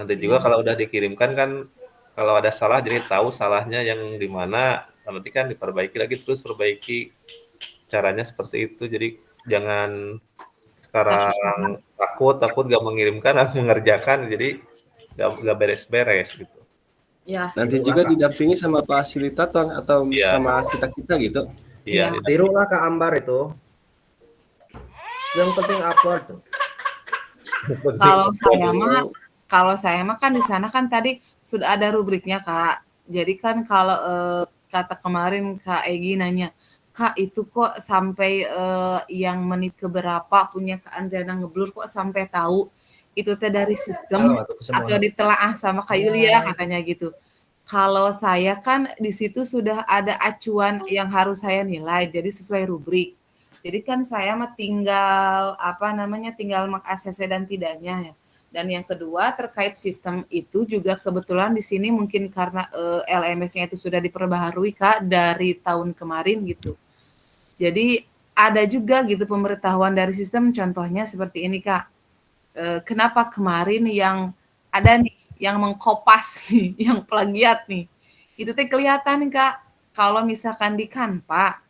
Nanti juga kalau udah dikirimkan kan, kalau ada salah jadi tahu salahnya yang di mana. Nanti kan diperbaiki lagi, terus perbaiki caranya seperti itu. Jadi jangan sekarang takut gak mengirimkan, mengerjakan, jadi gak beres-beres gitu. Ya. Nanti juga didampingi sama fasilitator atau Iya. sama kita gitu. Iya. Tirulah Kak Ambar itu. Yang penting upload tuh. Kalau saya mah kan di sana kan tadi sudah ada rubriknya Kak. Jadi kan kalau kata kemarin Kak Egi nanya, Kak itu kok sampai yang menit keberapa punya Kak Andriana ngeblur kok sampai tahu itu teh dari sistem atau ditelaah sama Kak Yulia katanya gitu. Kalau saya kan di situ sudah ada acuan yang harus saya nilai, jadi sesuai rubrik. Jadi kan saya mah tinggal tinggal meng-ACC dan tidaknya ya. Dan yang kedua terkait sistem itu juga kebetulan di sini mungkin karena LMS-nya itu sudah diperbaharui Kak dari tahun kemarin gitu. Jadi ada juga gitu pemberitahuan dari sistem, contohnya seperti ini Kak. Kenapa kemarin yang ada nih yang mengkopas nih, yang plagiat nih. Itu teh kelihatan Kak kalau misalkan di Canva.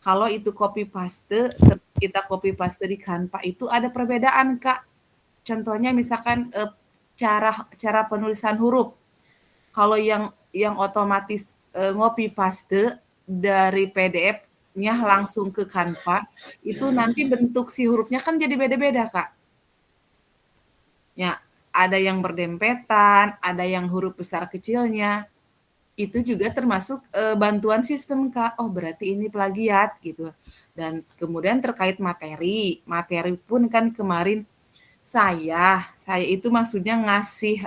Kalau itu copy paste, kita copy paste di Canva itu ada perbedaan Kak. Contohnya misalkan cara penulisan huruf. Kalau yang otomatis ngopi paste dari PDF ngetiknya langsung ke Canva, itu nanti bentuk si hurufnya kan jadi beda-beda, Kak. Ya, ada yang berdempetan, ada yang huruf besar kecilnya. Itu juga termasuk bantuan sistem, Kak. Oh, berarti ini plagiat gitu. Dan kemudian terkait materi pun kan kemarin saya itu maksudnya ngasih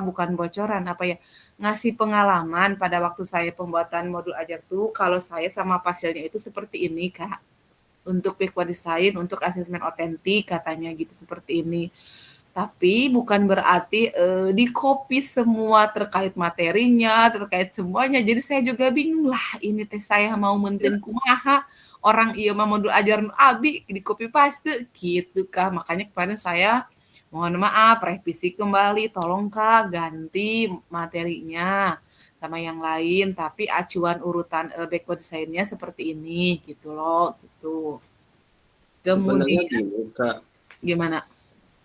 bukan bocoran ngasih pengalaman pada waktu saya pembuatan modul ajar tuh kalau saya sama pasiennya itu seperti ini, Kak. Untuk backward design, untuk asesmen otentik katanya gitu seperti ini. Tapi bukan berarti di-copy semua terkait materinya, terkait semuanya. Jadi saya juga bingung lah, ini teh saya mau menten kumaha. Orang iya mah modul ajaran abi di-copy paste gitu Kak. Makanya kemarin saya mohon maaf, revisi kembali, tolong Kak ganti materinya sama yang lain, tapi acuan urutan backward design-nya seperti ini gitu loh, gitu. Sebenarnya Kemudian gini, Kak. gimana?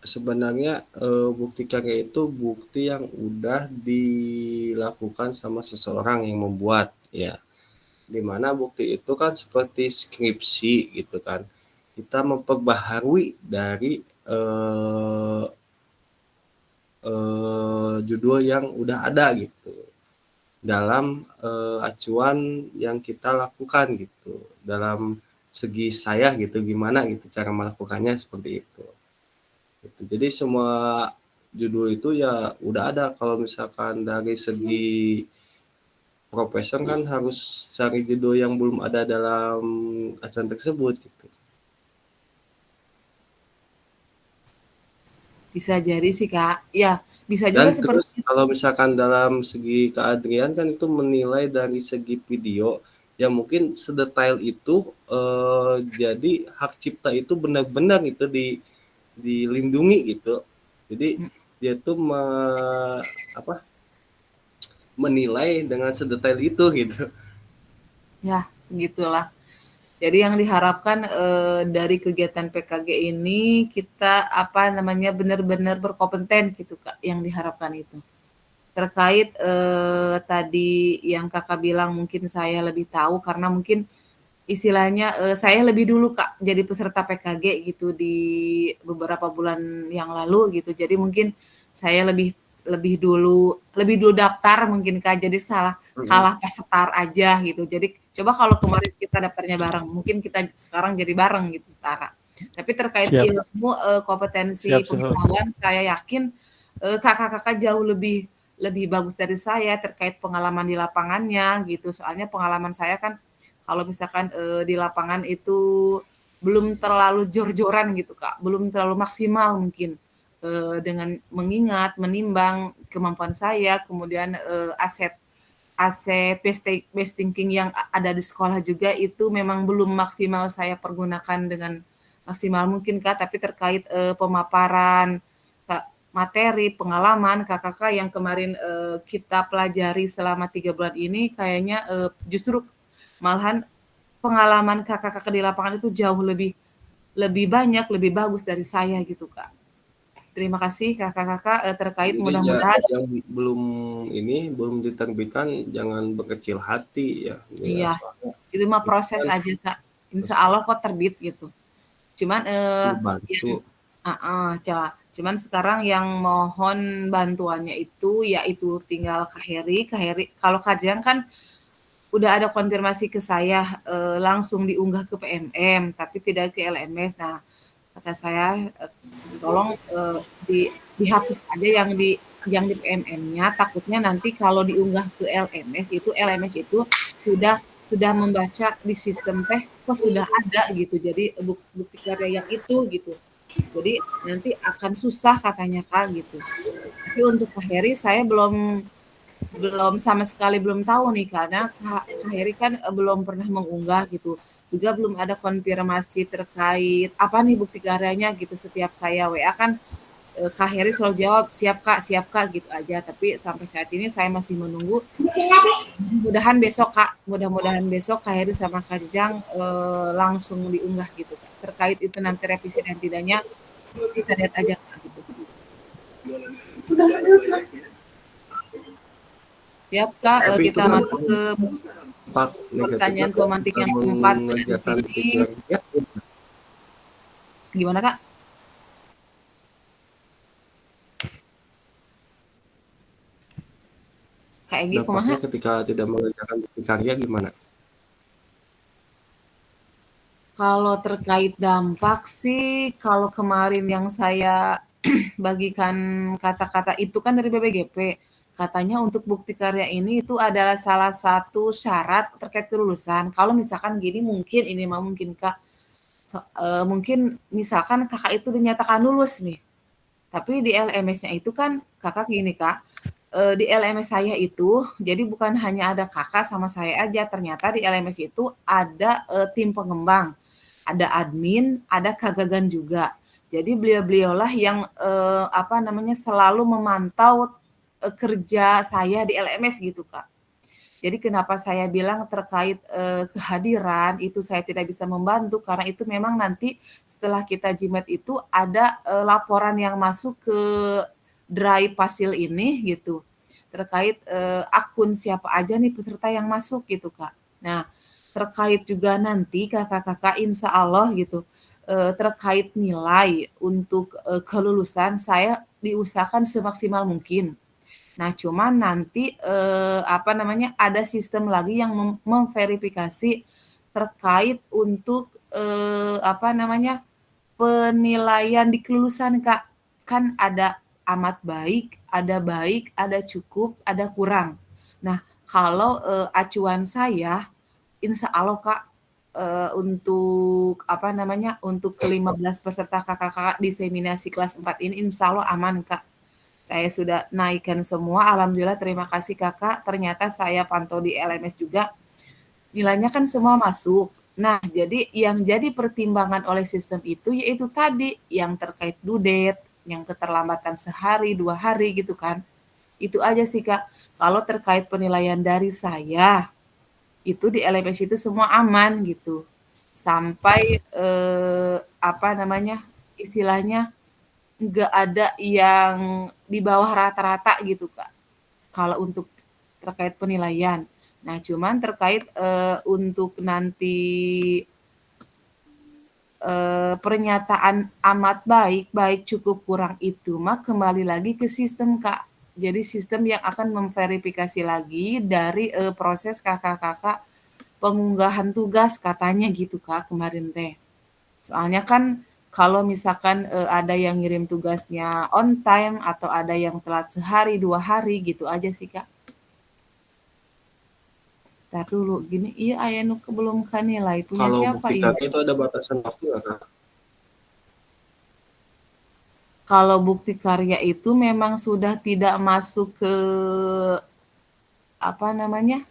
Sebenarnya bukti karya itu bukti yang udah dilakukan sama seseorang yang membuat, ya. Dimana bukti itu kan seperti skripsi gitu kan. Kita memperbaharui dari judul yang udah ada gitu dalam acuan yang kita lakukan gitu, dalam segi saya gitu, gimana gitu cara melakukannya seperti itu. Gitu. Jadi semua judul itu ya udah ada. Kalau misalkan dari segi profesor kan harus cari judul yang belum ada dalam acuan tersebut gitu. Bisa jadi sih Kak. Ya, bisa Dan juga terus seperti kalau misalkan dalam segi keahlian kan itu menilai dari segi video ya mungkin sedetail itu jadi hak cipta itu benar-benar itu dilindungi gitu. Jadi dia tuh menilai dengan sedetail itu gitu. ya, gitulah. Jadi yang diharapkan dari kegiatan PKG ini kita benar-benar berkompeten gitu Kak, yang diharapkan itu. Terkait tadi yang Kakak bilang mungkin saya lebih tahu karena mungkin istilahnya saya lebih dulu Kak jadi peserta PKG gitu di beberapa bulan yang lalu gitu. Jadi mungkin saya lebih dulu daftar mungkin Kak. Jadi kalah pas setar aja gitu. Jadi coba kalau kemarin kita daftarnya bareng, mungkin kita sekarang jadi bareng gitu setara. Tapi terkait ilmu kompetensi pengetahuan saya yakin kakak-kakak jauh lebih bagus dari saya terkait pengalaman di lapangannya gitu. Soalnya pengalaman saya kan kalau misalkan di lapangan itu belum terlalu jor-joran gitu Kak, belum terlalu maksimal mungkin dengan mengingat, menimbang kemampuan saya, kemudian aset best thinking yang ada di sekolah juga itu memang belum maksimal saya pergunakan dengan maksimal mungkin Kak, tapi terkait pemaparan materi, pengalaman kakak-kakak yang kemarin kita pelajari selama 3 bulan ini kayaknya justru malahan pengalaman kakak-kakak di lapangan itu jauh lebih banyak, lebih bagus dari saya gitu Kak. Terima kasih kakak-kakak terkait Jadi mudah-mudahan yang belum diterbitkan jangan berkecil hati ya. Iya, itu mah proses aja Kak. Insya Allah kok terbit gitu. Cuman cuman sekarang yang mohon bantuannya itu yaitu tinggal Kak Heri. Kalau kajian kan udah ada konfirmasi ke saya langsung diunggah ke PMM tapi tidak ke LMS. Nah, kata saya tolong dihapus aja yang di PMM-nya, takutnya nanti kalau diunggah ke LMS itu sudah membaca di sistem teh kok sudah ada gitu. Jadi bukti karya yang itu gitu. Jadi nanti akan susah katanya Kak gitu. Tapi untuk Kak Heri saya belum sama sekali belum tahu nih karena Kak Heri kan belum pernah mengunggah gitu. Juga belum ada konfirmasi terkait apa nih bukti karyanya gitu. Setiap saya WA kan Kak Heri selalu jawab siap Kak gitu aja. Tapi sampai saat ini saya masih menunggu. Mudah-mudahan besok Kak Heri sama Kak Jang langsung diunggah gitu Kak. Terkait itu nanti revisi dan tidaknya kita lihat aja Kak gitu. Siap Kak, kita masuk ke dampak Pertanyaan negatifnya pemantik yang keempat di mengerjakan sini. pikirannya Gimana Kak? Kak Egi kumaha? dampaknya ketika tidak mengerjakan bukti karya gimana? Kalau terkait dampak sih, kalau kemarin yang saya bagikan kata-kata itu kan dari BPGP. Katanya untuk bukti karya ini itu adalah salah satu syarat terkait kelulusan. Kalau misalkan gini mungkin ini mah mungkin Kak, mungkin misalkan Kakak itu dinyatakan lulus nih. Tapi di LMS-nya itu kan Kakak gini Kak, di LMS saya itu jadi bukan hanya ada Kakak sama saya aja, ternyata di LMS itu ada, tim pengembang, ada admin, ada Kagagan juga. Jadi beliau-beliaulah yang, apa namanya, selalu memantau, kerja saya di LMS gitu, Kak. Jadi kenapa saya bilang terkait, kehadiran itu saya tidak bisa membantu, karena itu memang nanti setelah kita jimat itu ada, laporan yang masuk ke drive Pasil ini gitu, terkait, akun siapa aja nih peserta yang masuk gitu, Kak. Nah, terkait juga nanti Kakak-kakak insya Allah gitu, terkait nilai untuk, kelulusan saya diusahakan semaksimal mungkin. Nah, cuman nanti, apa namanya, ada sistem lagi yang memverifikasi terkait untuk, apa namanya, penilaian di kelulusan, Kak. Kan ada amat baik, ada cukup, ada kurang. Nah, kalau, acuan saya, insya Allah, Kak, untuk apa namanya, untuk ke-15 peserta kakak-kakak diseminasi kelas 4 ini insya Allah aman, Kak. Saya sudah naikkan semua, alhamdulillah terima kasih Kakak, ternyata saya pantau di LMS juga, nilainya kan semua masuk. Nah, jadi yang jadi pertimbangan oleh sistem itu yaitu tadi, yang terkait due date, yang keterlambatan sehari, 2 hari gitu kan. Itu aja sih Kak. Kalau terkait penilaian dari saya, itu di LMS itu semua aman gitu. Sampai, apa namanya, istilahnya nggak ada yang di bawah rata-rata gitu, Kak, kalau untuk terkait penilaian. Nah, cuman terkait, untuk nanti, pernyataan amat baik, baik, cukup, kurang itu mah kembali lagi ke sistem, Kak. Jadi sistem yang akan memverifikasi lagi dari, proses kakak-kakak pengunggahan tugas katanya gitu, Kak, kemarin teh. Soalnya kan kalau misalkan, ada yang ngirim tugasnya on time atau ada yang telat sehari, 2 hari, gitu aja sih, Kak. Entar dulu, gini, ieu aya nu belum kanilai, punya Kalau siapa bukti ieu? karya itu ada batasan waktu nggak, Kak? Kalau bukti karya itu memang sudah tidak masuk ke, apa namanya,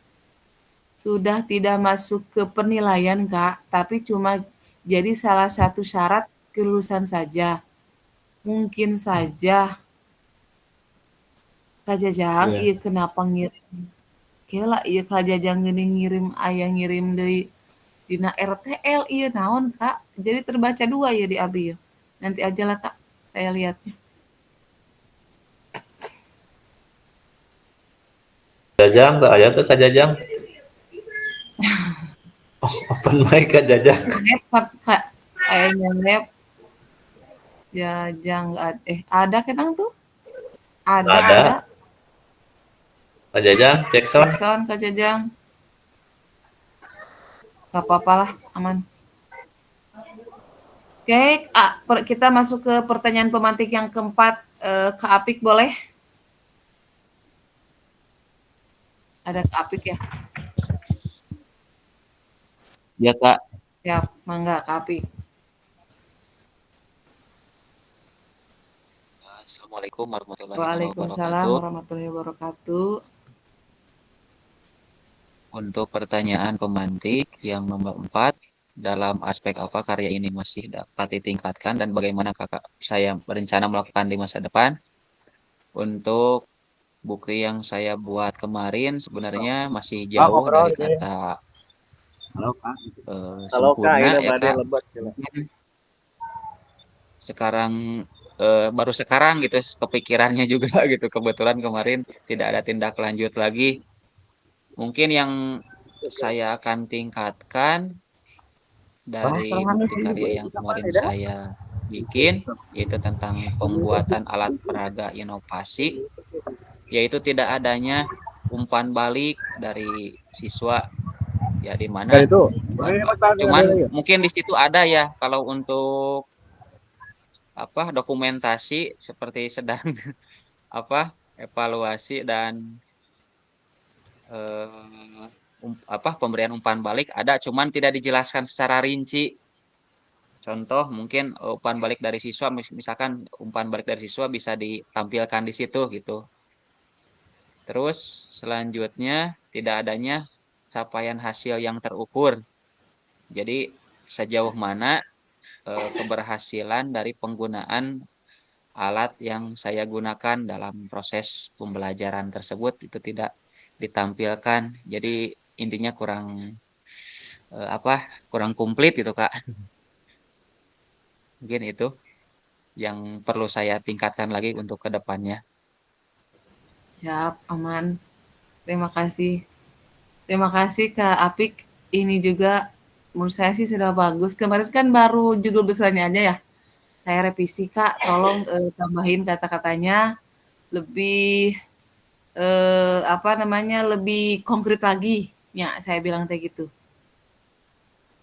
sudah tidak masuk ke penilaian, Kak, tapi cuma jadi salah satu syarat kelulusan saja. Mungkin saja Kak Jajang, Iya. ieu kenapa ngirim Kela ieu Kak Jajang geuning ngirim aya ngirim deui dina RTL ieu naon, Kak? Jadi terbaca 2 ya di abi ieu. Nanti ajalah, Kak, saya lihatnya. Jajang, tak aya tuh Kak Jajang. Oh, open mic Kak Jajang. Nge Kak, kayaknya nge Jajang ada kenang tuh? Ada. Ada. Kak Jajang, cek sound. Cek sound Kak Jajang. Gak apa-apa lah, aman. Oke, kita masuk ke pertanyaan pemantik yang keempat. Kak Apik boleh? Ada Kak Apik ya? Ya Kak. Siap, mangga Kak Apik. Assalamualaikum warahmatullahi Waalaikumsalam wabarakatuh. warahmatullahi wabarakatuh. Untuk pertanyaan pemantik yang nomor 4, dalam aspek apa karya ini masih dapat ditingkatkan dan bagaimana kakak saya berencana melakukan di masa depan? Untuk buku yang saya buat kemarin sebenarnya masih jauh dari kata sempurna ya Kak. Sekarang baru sekarang gitu kepikirannya juga gitu, kebetulan kemarin tidak ada tindak lanjut lagi. Mungkin yang saya akan tingkatkan dari bukti karya yang kemarin saya bikin, yaitu tentang pembuatan alat peraga inovasi, yaitu tidak adanya umpan balik dari siswa, ya di mana cuman mungkin di situ ada ya kalau untuk dokumentasi seperti sedang evaluasi dan pemberian umpan balik ada, cuman tidak dijelaskan secara rinci. Contoh mungkin umpan balik dari siswa, misalkan umpan balik dari siswa bisa ditampilkan di situ gitu. Terus selanjutnya tidak adanya capaian hasil yang terukur. Jadi sejauh mana keberhasilan dari penggunaan alat yang saya gunakan dalam proses pembelajaran tersebut itu tidak ditampilkan. Jadi intinya kurang kurang komplit gitu Kak. Mungkin itu yang perlu saya tingkatkan lagi untuk kedepannya. Siap, aman. Terima kasih. Terima kasih Kak Apik. Ini juga menurut saya sih sudah bagus. Kemarin kan baru judul besarnya aja ya. Saya revisi Kak, tolong tambahin kata-katanya lebih lebih konkret lagi. Ya, saya bilang kayak gitu.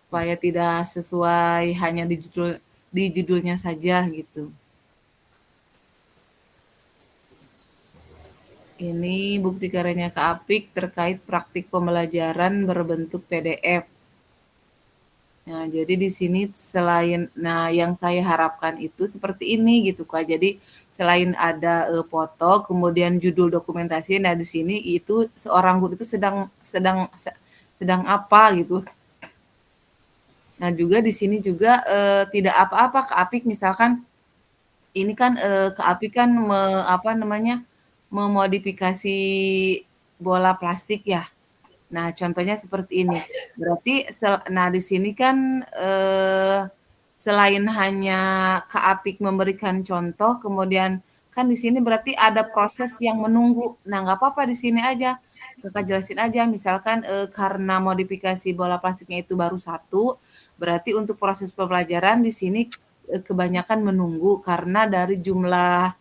Supaya tidak sesuai hanya di judulnya saja gitu. Ini bukti karyanya Kak Apik terkait praktik pembelajaran berbentuk PDF. Nah, jadi di sini yang saya harapkan itu seperti ini gitu Kak. Jadi selain ada foto, kemudian judul dokumentasi, nah di sini itu seorang guru itu sedang apa gitu. Nah, juga di sini juga tidak apa-apa Kak Apik, misalkan ini kan Kak Apik kan memodifikasi bola plastik ya. Nah, contohnya seperti ini. Berarti di sini kan selain hanya Kak Apik memberikan contoh, kemudian kan di sini berarti ada proses yang menunggu. Nah, nggak apa-apa di sini aja. Kakak jelasin aja, misalkan karena modifikasi bola plastiknya itu baru satu, berarti untuk proses pembelajaran di sini kebanyakan menunggu karena dari jumlah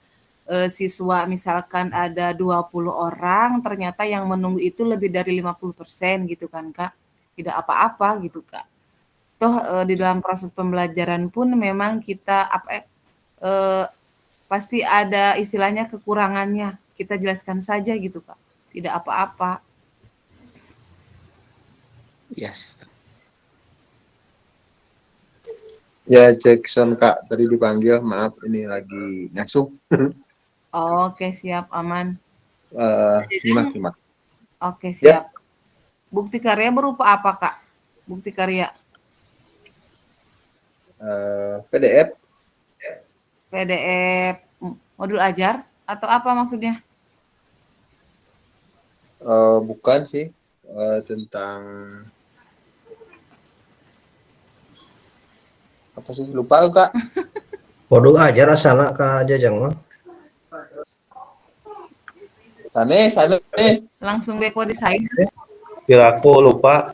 siswa misalkan ada 20 orang, ternyata yang menunggu itu lebih dari 50% gitu kan Kak. Tidak apa-apa gitu Kak. Toh di dalam proses pembelajaran pun memang kita pasti ada istilahnya kekurangannya. Kita jelaskan saja gitu Kak. Tidak apa-apa. Yes. Ya, Jackson Kak, tadi dipanggil, maaf ini lagi ngasuh. Oke, siap, aman. Simak. Oke, siap. Bukti karya berupa apa, Kak? Bukti karya. PDF. PDF modul ajar atau apa maksudnya? Bukan sih, tentang apa sih, lupa Kak. Modul ajar asana Kak Jajang mah. Sanes. Langsung beko desain. Kiraku lupa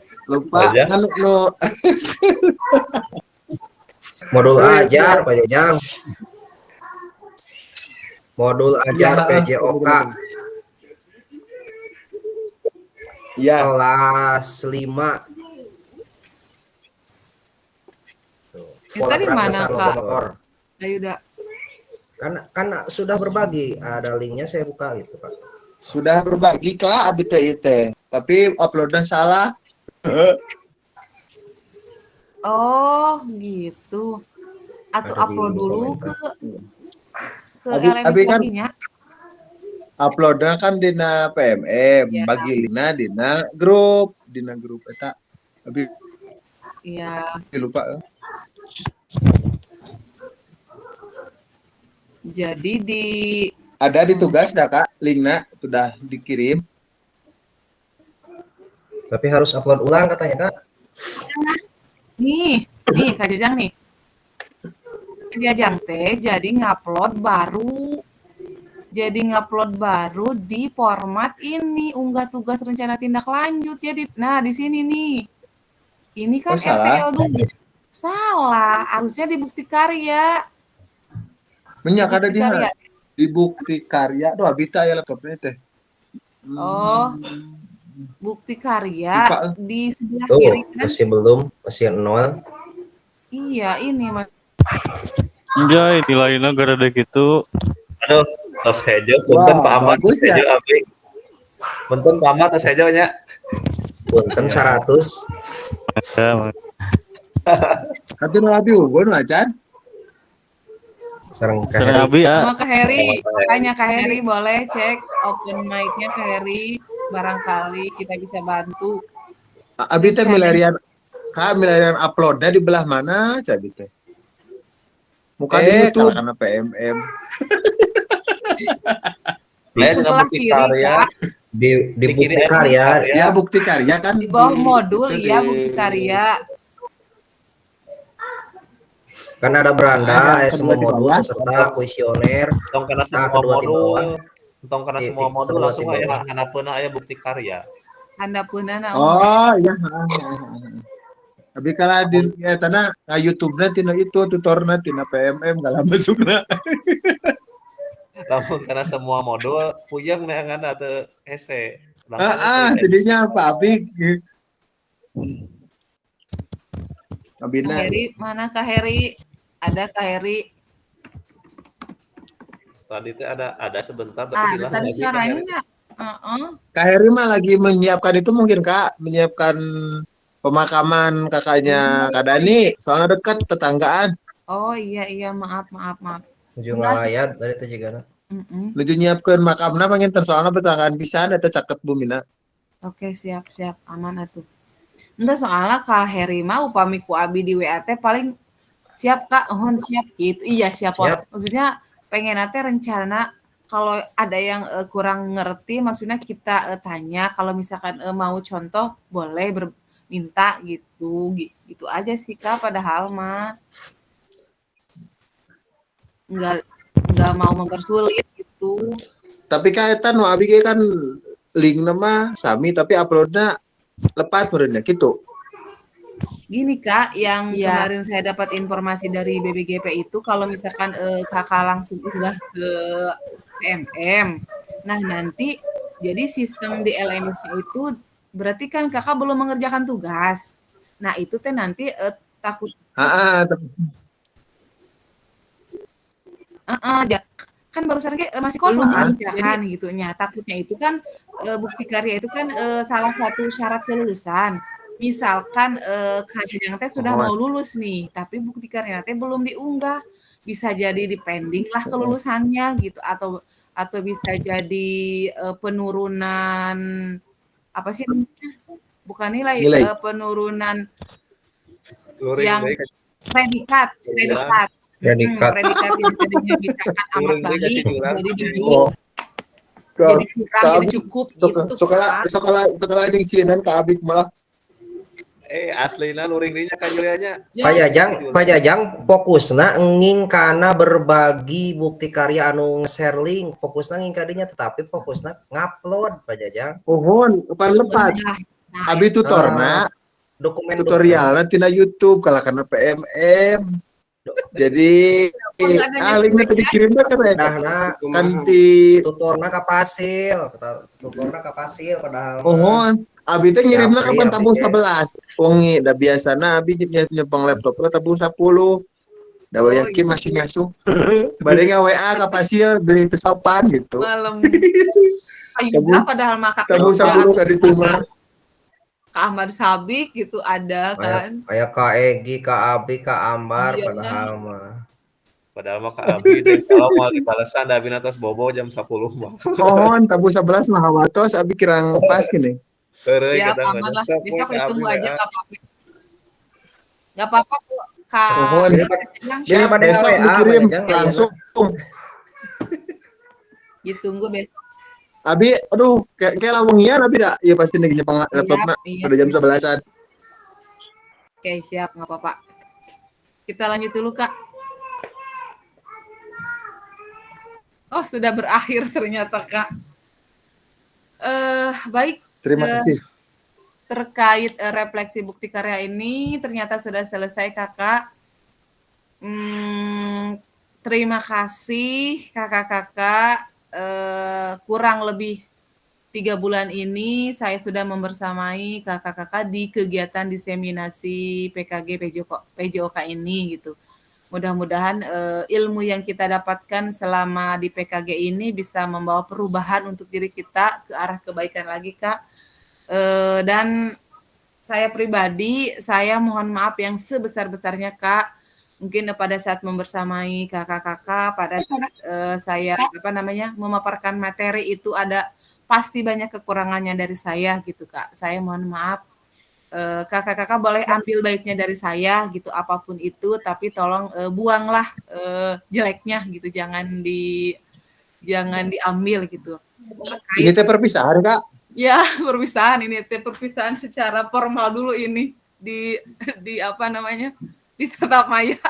aja. Modul ajar Pak Jajang. Modul ajar PJOK. Iya. Kelas 5. Itu di mana, Kak? Ayuda. Kan sudah berbagi, ada linknya saya buka gitu Pak. Sudah berbagi Kak abis itu, tapi uploadnya salah. Oh gitu. Atau Ada upload di dulu komentar. ke Abi kan LM-nya. uploadnya kan dina PMM, Ya. bagi dina grup eta. Abi Iya. lupa. Jadi Ada di tugas dah Kak, linknya sudah dikirim. Tapi harus upload ulang katanya Kak. nih Kak Jajang nih. Kak Jajang teh jadi ngupload baru jadi ngupload baru di format ini, unggah tugas rencana tindak lanjut. Jadi, nah di sini nih. Ini kan Oh, salah. RTL dulu. Salah, harusnya di bukti karya. Minyak ada Bukti di karya. di bukti karya. Doa Abita ya laptopnya teh. Oh, bukti karya Lupa. di sebelah Tuh, kiri kan? masih belum, masih 0. Iya, ini Mas. Enggak, ini lainnya gara ada gitu. Aduh, tos hejo, punten Wah, Pak Ahmad, tos bagus ya. hejo abdi. Punten Pak Ahmad, tos hejo nya. Punten Ya. 100. Ada, Nanti nu abi ugun acan. Sareng Sareng Heri. Abi Sama Kak Heri, makanya Kak Heri boleh cek open mic-nya Kak Heri, barangkali kita bisa bantu. Abi teh milarian uploadnya di belah mana cabi teh? Muka di YouTube karena PMM. Di Sebelah bukti kiri, karya, Kak. Di di bukti kiri karya. Ya bukti karya kan Di bawah modul, itu iya bukti karya. Kan ada beranda, Ada semua kedua di modul bawah. peserta kuesioner. tong kena semua kedua di bawah. modul, tong kena Di- semua di- modul kedua langsung di aya bawah. hanapeuna aya bukti karya. Handapeunana Oh iya. Abi kala di tanah YouTube-na tina itu tutorna tina PMM kala masukna. Lamun kena semua modul, puyeng neangan teu hese. Jadinya apa Abi? Kak Abina Heri, mana Kak Heri? Ada Kak Heri. Tadi teh ada sebentar tapi Ah, hilang tadi lagi. suaranya enggak? Heeh. Kak Heri mah lagi menyiapkan itu mungkin Kak, menyiapkan pemakaman kakaknya Kak Dani, soalnya dekat tetanggaan. Oh iya, maaf. Ujung Enggak sih. ngalayat dari itu juga. Mm-mm. Lucu nyiapkan makamna panginten soalnya tetanggaan pisan eta caket bumina. Oke, siap, aman atuh. Entah soalnya Kak Heri mah upami ku abi di WA teh paling siap Kak, ohon siap gitu. Iya, siap. Siap. Maksudnya pengen teh rencana kalau ada yang kurang ngerti maksudnya kita tanya, kalau misalkan mau contoh boleh minta gitu. Gitu aja sih Kak, padahal mah enggak mau mempersulit gitu. Tapi Kak eta nu abi ge kan link nama sami tapi uploadnya lepat menurutnya gitu. Gini Kak, yang kemarin saya dapat informasi dari BBGP itu kalau misalkan Kakak langsung unggah ke PMM. Nah, nanti jadi sistem di LMS-nya itu berarti kan Kakak belum mengerjakan tugas. Nah, itu teh nanti takut kan barusan masih kosong kan gitu nya. Takutnya itu kan bukti karya itu kan salah satu syarat kelulusan. Misalkan Kajang teh sudah mau lulus nih, tapi bukti karya teh belum diunggah, bisa jadi dipending lah kelulusannya gitu atau bisa jadi penurunan apa sih namanya? Bukan nilai. Penurunan yang predikat. Predikat yang tadinya misalkan amat baik jadi kurang jadi cukup gitu. Sekolah yang sienan ke Abik malah. Aslina luring dinya kan Julianya. Pak Jajang fokusna nging kana berbagi bukti karya anu share link, fokusna nging kadinya tetapi fokusna ngupload Pak Jajang. Pohon pan lepat. Abi tutorna dokumen tutorialna tina YouTube kalau karena PMM. Jadi linknya tadi kirimnya kan di tutorna ka Pasil padahal. Pohon Abi teh ngirimna kapan tabung 11. Wongi da biasana Abi nyepeng laptop tabung 10. Da yakin masih ngasuh. Bareng WA ka Pasil beli teu sopan gitu. Malam. Ayo padahal maka tabung 10 ka ditu mah. Kak Ahmad Sabik gitu ada kan. Kayak Kak Egi, Kak Abi, Kak Ambar padahal mah. Padahal mah Kak Abi deh kalau mau dibalesan da Abi natos bobo jam 10 mah. Pohon tabung 11 mah hawatos Abi kirang pas gini. Ya aman lah, besok ditunggu aja Kak Papi. Gak apa-apa Kak. Pohon. Siap besok dikirim langsung. Ditunggu besok. Abi, aduh, kayak lawangian Abi dah. Iya pasti nih nyepang laptopnya. Udah jam 11-an. Oke, siap, nggak apa-apa. Kita lanjut dulu, Kak. Oh, sudah berakhir ternyata, Kak. Baik, Terima kasih. terkait refleksi bukti karya ini ternyata sudah selesai, Kakak. Terima kasih kakak-kakak. Kurang lebih 3 bulan ini saya sudah membersamai kakak-kakak di kegiatan diseminasi PKG PJOK ini gitu. Mudah-mudahan ilmu yang kita dapatkan selama di PKG ini bisa membawa perubahan untuk diri kita ke arah kebaikan lagi, Kak. Dan saya pribadi, saya mohon maaf yang sebesar-besarnya, Kak. Mungkin pada saat membersamai kakak-kakak, pada saat saya memaparkan materi itu ada pasti banyak kekurangannya dari saya gitu, Kak. Saya mohon maaf. Kakak-kakak boleh ambil baiknya dari saya gitu, apapun itu, tapi tolong buanglah jeleknya gitu, jangan diambil gitu. Ini teh perpisahan, Kak. Ya, perpisahan secara formal dulu ini di apa namanya? Di Tatap Maya.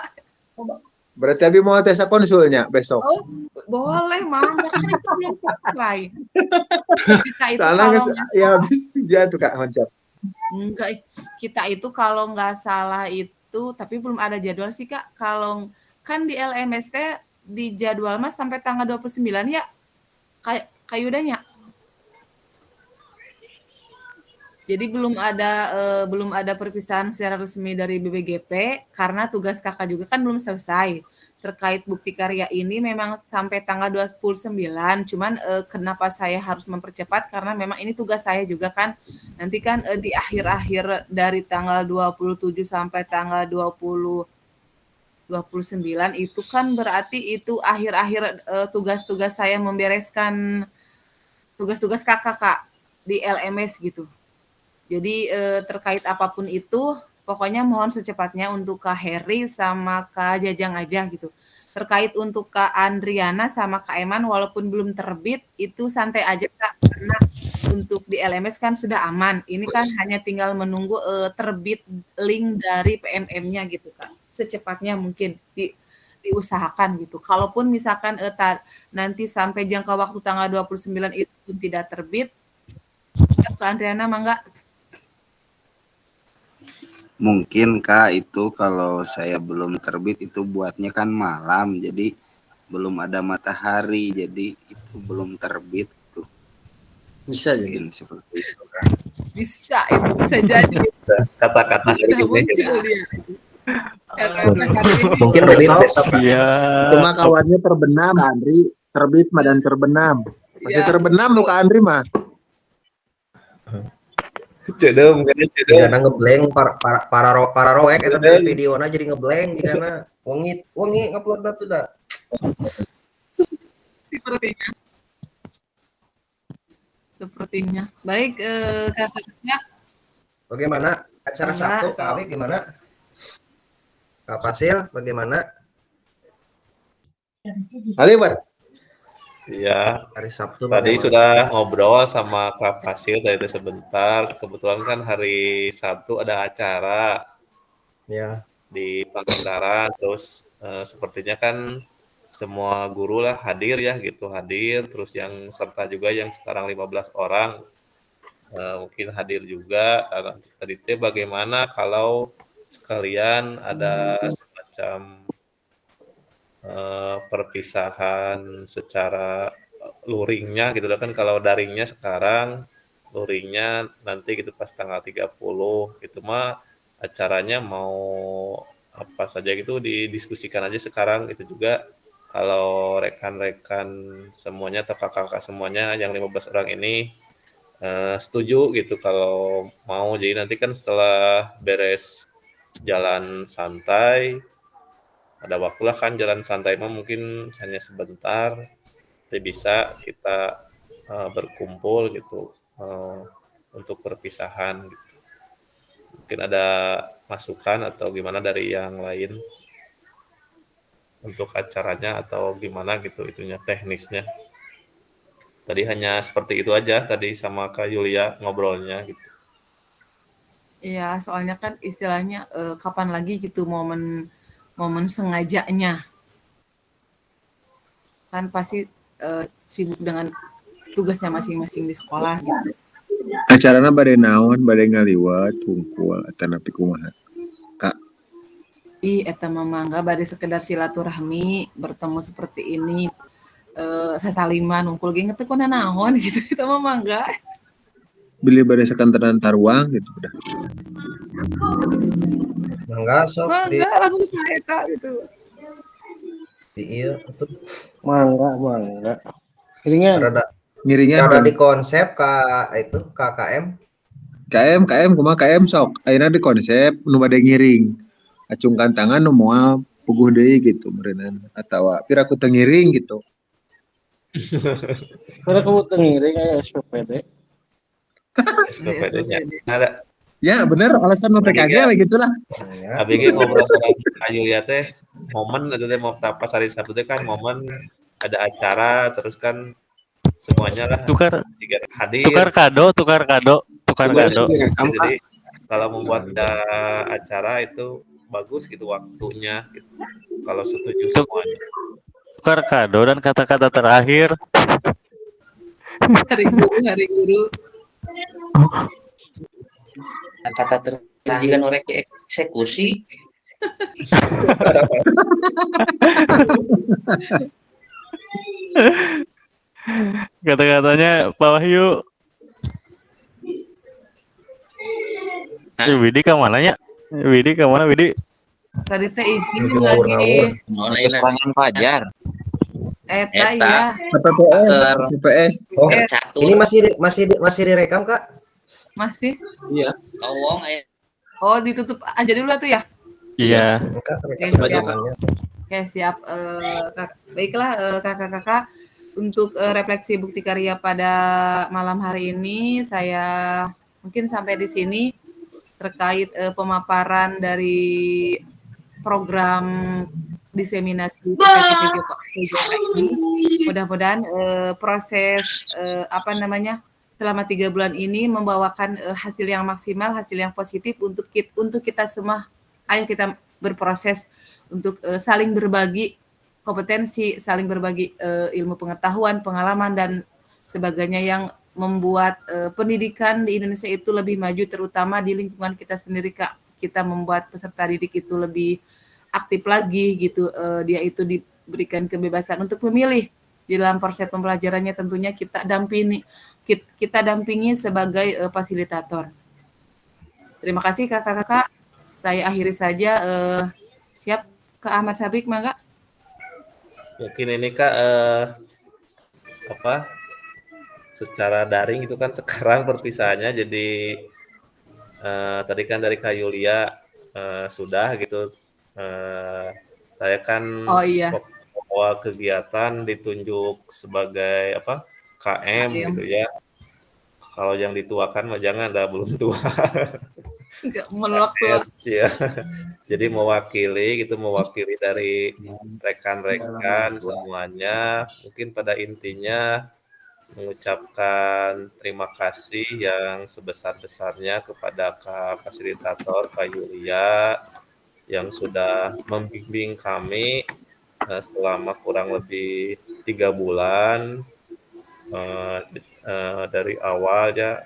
Berarti Abi mau tes konsulnya besok. Oh, boleh, mangga, kan itu belum selesai. Soalnya ya habis dia tuh Kak Honcat. Enggak, kita itu kalau nggak salah itu, tapi belum ada jadwal sih, Kak. Kalau kan di LMST di jadwal Mas sampai tanggal 29 ya. Kayak udahnya. Jadi belum ada perpisahan secara resmi dari BBGP karena tugas kakak juga kan belum selesai. Terkait bukti karya ini memang sampai tanggal 29, cuman kenapa saya harus mempercepat karena memang ini tugas saya juga kan. Nanti kan di akhir-akhir dari tanggal 27 sampai tanggal 29 itu kan berarti itu akhir-akhir tugas-tugas saya membereskan tugas-tugas kakak, Kak, di LMS gitu. Jadi terkait apapun itu, pokoknya mohon secepatnya untuk Kak Heri sama Kak Jajang aja gitu. Terkait untuk Kak Andriana sama Kak Eman, walaupun belum terbit, itu santai aja, Kak. Karena untuk di LMS kan sudah aman. Ini kan hanya tinggal menunggu terbit link dari PMM-nya gitu, Kak. Secepatnya mungkin diusahakan gitu. Kalaupun misalkan nanti sampai jangka waktu tanggal 29 itu pun tidak terbit, Kak Andriana mangga. Mungkin Kak itu kalau saya belum terbit itu buatnya kan malam, jadi belum ada matahari, jadi itu belum terbit itu. Bisa jadi. Mungkin seperti itu Kak. Bisa, itu bisa jadi. Kata-kata Sudah ini muncul dia. Mungkin besok. Iya. Cuma kawannya terbenam, Kak Andri. Terbit mah dan terbenam. Masih Ya. terbenam lu Kak Andri mah. Cedem, Jika ngeblank para roek eta teh videona jadi ngeblank jika wengi ngupload tuh dah. Sepertinya. Baik, kakaknya. Bagaimana acara Sabtu Kak Awi gimana? Kak Fasil bagaimana? Alibat. Iya, Hari Sabtu tadi bagaimana? sudah ngobrol sama Kak Fasil tadi itu sebentar. Kebetulan kan hari Sabtu ada acara Ya. di Pangandaran, terus sepertinya kan semua guru lah hadir ya gitu, hadir, terus yang serta juga yang sekarang 15 orang mungkin hadir juga. Tadi itu bagaimana kalau sekalian ada semacam perpisahan secara luringnya gitu kan, kalau daringnya sekarang, luringnya nanti gitu pas tanggal 30 itu mah acaranya mau apa saja gitu didiskusikan aja sekarang. Itu juga kalau rekan-rekan semuanya atau kakak-kakak semuanya yang 15 orang ini setuju gitu kalau mau, jadi nanti kan setelah beres jalan santai ada waktu lah kan, jalan santai mah mungkin hanya sebentar, jadi bisa kita berkumpul gitu untuk perpisahan gitu. Mungkin ada masukan atau gimana dari yang lain untuk acaranya atau gimana gitu itunya teknisnya. Tadi hanya seperti itu aja tadi sama Kak Yulia ngobrolnya gitu. Iya, soalnya kan istilahnya kapan lagi gitu momen sengajanya. Kan pasti sibuk dengan tugasnya masing-masing di sekolah gitu. Acarana bade naon, bade ngaliwat, tungkul, atau napi kumaha. Kak, Eta mah mangga bade sekedar silaturahmi, bertemu seperti ini, sasaliman nungkul ge teu kuna naon gitu, eta mah mangga. beli bade sakantenan taruang gitu udah. Mangga sok Mangga langsung saeta gitu. di ieu atuh Mangga. Ringan. rada Ngiringan di konsep itu KKM. KM kumaha KM sok. Ayeuna di konsep nu bade ngiring. Acungkan tangan nu moal puguh deui gitu meureunana atawa pira ku teu ngiring gitu. Pada kamu tengiring kayak SPPD. SPPD-nya. Ada. Ya bener alasan mah PKG we gitulah. Ya. Abi ge ngobrol sareng Ayu ya teh momen itu teh mau pas hari Sabtu teh kan momen ada acara terus kan semuanya lah Tukar hadir. tukar kado. Jadi kalau membuat acara itu bagus gitu waktunya gitu. Kalau setuju semuanya. Tukar kado dan kata-kata terakhir. Hari guru. Kata terakhir kan orek eksekusi. Kata-katanya Pak Wahyu. Widi ke mananya? Widi ke mana Widi? Tadi teh izin Ngawur-ngawur. lagi. Oleh serangan Fajar. Eta Eta. ya. PPS, Ter PPS. Oh, tercatur. ini masih direkam, Kak? Masih. Iya. Kawong aya. Oh, ditutup aja dulu lah tuh ya. Iya. Kak, Oke, rekamannya. Oke, siap. Baiklah kakak-kakak, untuk refleksi bukti karya pada malam hari ini saya mungkin sampai di sini terkait pemaparan dari program diseminasi PJK ini. Mudah-mudahan proses selama 3 bulan ini membawakan hasil yang maksimal, hasil yang positif untuk kita semua. Ayo kita berproses untuk saling berbagi kompetensi, saling berbagi ilmu pengetahuan, pengalaman dan sebagainya yang membuat pendidikan di Indonesia itu lebih maju, terutama di lingkungan kita sendiri, Kak. Kita membuat peserta didik itu lebih aktif lagi gitu, dia itu diberikan kebebasan untuk memilih di dalam proses pembelajarannya. Tentunya kita dampingi sebagai fasilitator. Terima kasih kakak-kakak. Saya akhiri saja. Siap, Kak Ahmad Sabik, mangga. Mungkin ini Kak secara daring itu kan sekarang perpisahannya jadi tadi kan dari Kak Yulia sudah gitu. Saya kan awal kegiatan ditunjuk sebagai KM gitu ya. Kalau yang dituakan mah jangan, belum tua. Enggak menolak tua. Ya. Jadi mewakili dari rekan-rekan semuanya, mungkin pada intinya mengucapkan terima kasih yang sebesar-besarnya kepada Kak Fasilitator, Kak Yulia, yang sudah membimbing kami selama kurang lebih 3 bulan dari awal ya.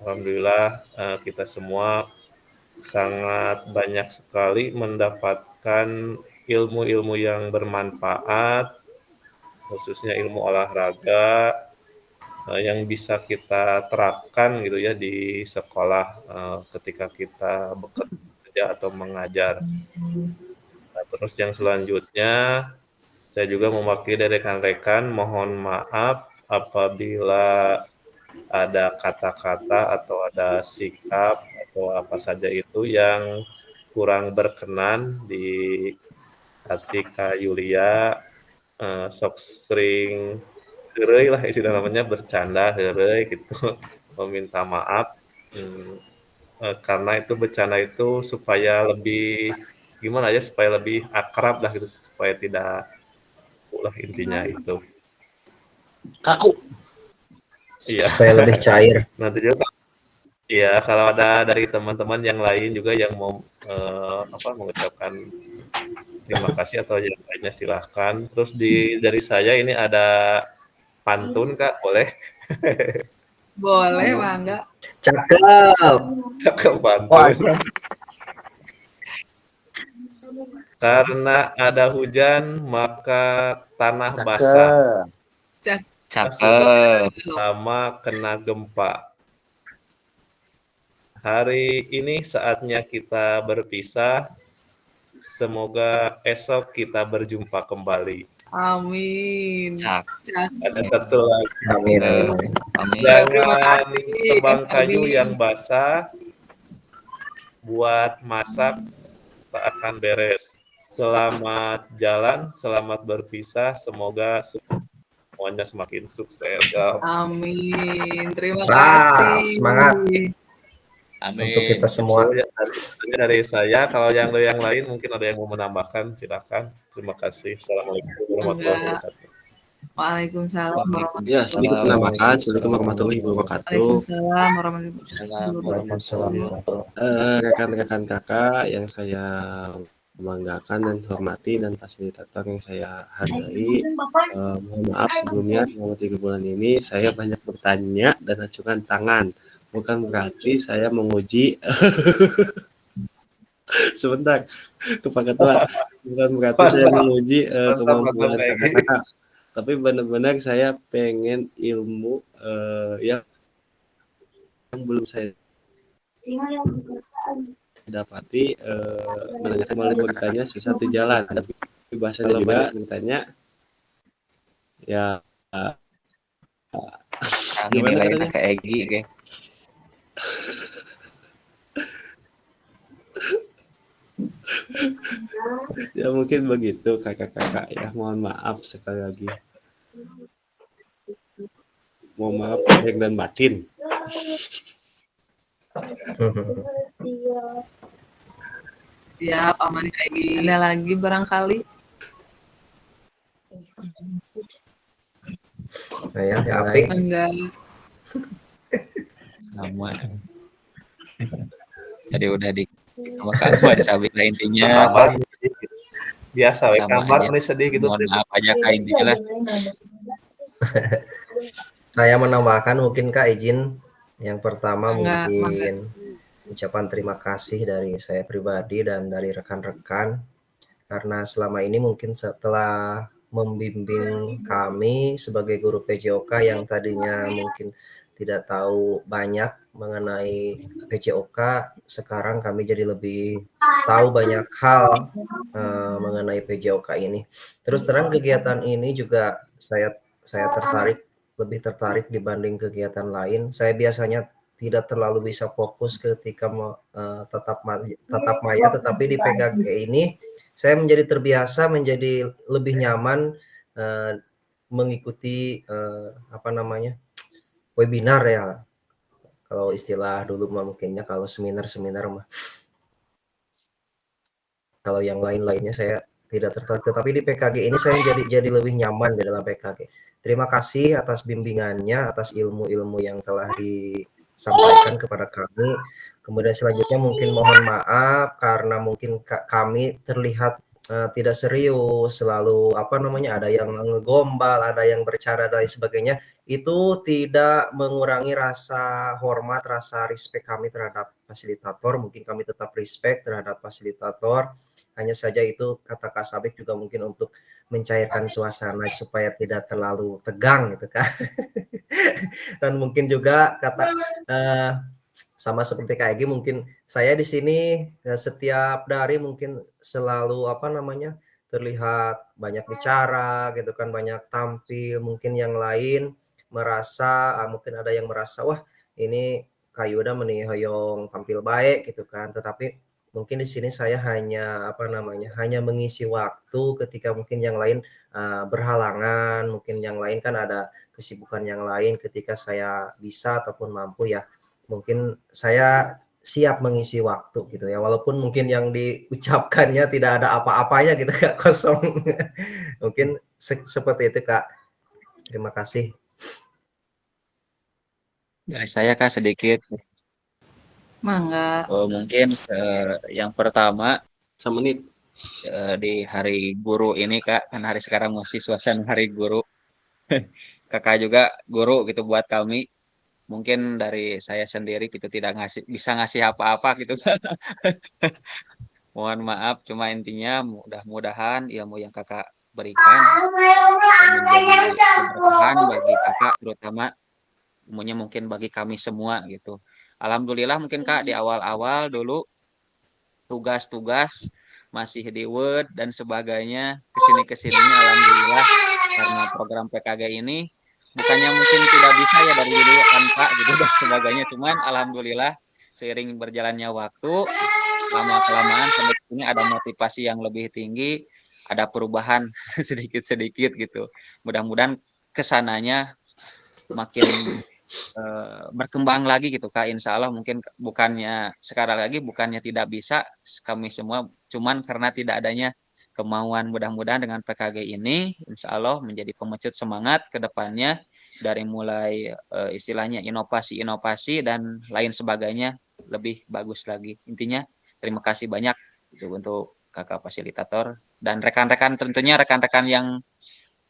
Alhamdulillah kita semua sangat banyak sekali mendapatkan ilmu-ilmu yang bermanfaat, khususnya ilmu olahraga yang bisa kita terapkan gitu ya di sekolah ketika kita bekerja atau mengajar. Nah, terus yang selanjutnya saya juga mewakili dari rekan-rekan mohon maaf apabila ada kata-kata atau ada sikap atau apa saja itu yang kurang berkenan di hati Kak Yulia. Sok sering heureuy lah istilah namanya, bercanda heureuy gitu. Meminta maaf karena itu bercanda itu supaya lebih supaya lebih akrab lah gitu, supaya tidak lah intinya itu. Kaku. Iya. Supaya lebih cair. Nanti juga ya kalau ada dari teman-teman yang lain juga yang mau mengucapkan terima kasih atau yang lainnya silahkan. Terus dari saya ini ada pantun Kak, boleh? Boleh, Mangga. Cakep. Cakep Wah, pantun. Karena ada hujan, maka tanah basah. cakep. Sudah Cakep. lama kena gempa. Hari ini saatnya kita berpisah. Semoga esok kita berjumpa kembali. Amin. Cakep. Ada satu lagi. Amin, amin, amin. Amin. Terima Jangan kasih, tebang Mas kayu Ardi. yang basah buat masak tak akan beres. Selamat jalan, selamat berpisah. Semoga semuanya semakin sukses. Amin. Terima Wah, kasih. semangat Amin. untuk kita semua. Itu ya dari saya. Kalau yang lain mungkin ada yang mau menambahkan, silakan. Terima kasih. Assalamualaikum warahmatullahi wabarakatuh. Waalaikumsalam Ya, sedikit warahmatullahi penambahan. Assalamualaikum warahmatullahi wabarakatuh. Waalaikumsalam warahmatullahi Waalaikumsalam wabarakatuh. warahmatullahi Rekan-rekan kakak yang saya banggakan dan hormati dan fasilitator yang saya hargai, mohon maaf sebelumnya selama 3 bulan ini saya banyak bertanya dan acungkan tangan. Bukan berarti saya menguji sebentar ke Pak Ketua, bukan berarti saya menguji kemampuan kakak-kakak, tapi benar-benar saya pengen ilmu yang belum saya dapati, menanyakan boleh bertanya sesatu jalan, tapi bahasanya juga bertanya ya Yang gimana nilai katanya? Kak Egi, oke. Ya mungkin begitu kakak-kakak ya, mohon maaf sekali lagi, mohon maaf lahir dan batin. Siap, aman kayak gini. Ada lagi barangkali? Nah, ya, Apik. Enggak. Sama. Jadi udah sama Kak Akbar disabit lah intinya. Kabar biasa, Sama kabar aja. nih sedih gitu. Mohon maaf aja Kak intinya lah. Saya menambahkan mungkin Kak izin yang pertama Enggak, mungkin ucapan terima kasih dari saya pribadi dan dari rekan-rekan karena selama ini mungkin setelah membimbing kami sebagai guru PJOK yang tadinya mungkin tidak tahu banyak mengenai PJOK, sekarang kami jadi lebih tahu banyak hal mengenai PJOK ini. Terus terang kegiatan ini juga saya lebih tertarik dibanding kegiatan lain. Saya biasanya tidak terlalu bisa fokus ketika tatap maya, tetapi di PKG ini saya menjadi terbiasa, menjadi lebih nyaman mengikuti webinar ya. Kalau istilah dulu mah mungkinnya kalau seminar mah. Kalau yang lain-lainnya saya tidak tertarik, tetapi di PKG ini saya jadi lebih nyaman di dalam PKG. Terima kasih atas bimbingannya, atas ilmu-ilmu yang telah disampaikan kepada kami. Kemudian selanjutnya mungkin mohon maaf karena mungkin kami terlihat tidak serius, selalu ada yang ngegombal, ada yang bercanda dan sebagainya. Itu tidak mengurangi rasa hormat, rasa respect kami terhadap fasilitator. Mungkin kami tetap respect terhadap fasilitator. Hanya saja itu kata Kak Sabik juga mungkin untuk mencairkan suasana supaya tidak terlalu tegang gitu kan. Dan mungkin juga kata sama seperti Kak Egi, mungkin saya di sini setiap dari mungkin selalu terlihat banyak bicara gitu kan, banyak tampil, mungkin yang lain merasa mungkin ada yang merasa wah ini Kak Yuda meni hoyong tampil baik gitu kan, tetapi mungkin di sini saya hanya hanya mengisi waktu ketika mungkin yang lain berhalangan, mungkin yang lain kan ada kesibukan yang lain, ketika saya bisa ataupun mampu ya mungkin saya siap mengisi waktu gitu ya, walaupun mungkin yang diucapkannya tidak ada apa-apanya gitu Kak, kosong. Mungkin seperti itu Kak. Terima kasih. Dari saya Kak sedikit. Mangga. Mungkin yang pertama Semenit. di hari guru ini Kak, kan hari sekarang masih suasana hari guru. Kakak juga guru gitu buat kami. Mungkin dari saya sendiri gitu tidak bisa ngasih apa-apa gitu. Mohon maaf, cuma intinya mudah-mudahan ilmu yang Kakak berikan menjadi keberkahan bagi Kakak, terutama ilmunya mungkin bagi kami semua gitu. Alhamdulillah mungkin Kak di awal-awal dulu tugas-tugas masih di Word dan sebagainya, kesini-kesininya alhamdulillah karena program PKG ini bukannya mungkin tidak bisa ya dari dulu kan Kak gitu dan sebagainya, cuman alhamdulillah seiring berjalannya waktu lama-kelamaan sampai sini ada motivasi yang lebih tinggi, ada perubahan sedikit-sedikit gitu. Mudah-mudahan kesananya makin berkembang lagi gitu Kak, insya Allah mungkin bukannya sekarang lagi bukannya tidak bisa kami semua, cuman karena tidak adanya kemauan. Mudah-mudahan dengan PKG ini insya Allah menjadi pemecut semangat ke depannya dari mulai istilahnya inovasi-inovasi dan lain sebagainya lebih bagus lagi. Intinya terima kasih banyak gitu untuk Kakak fasilitator dan rekan-rekan, tentunya rekan-rekan yang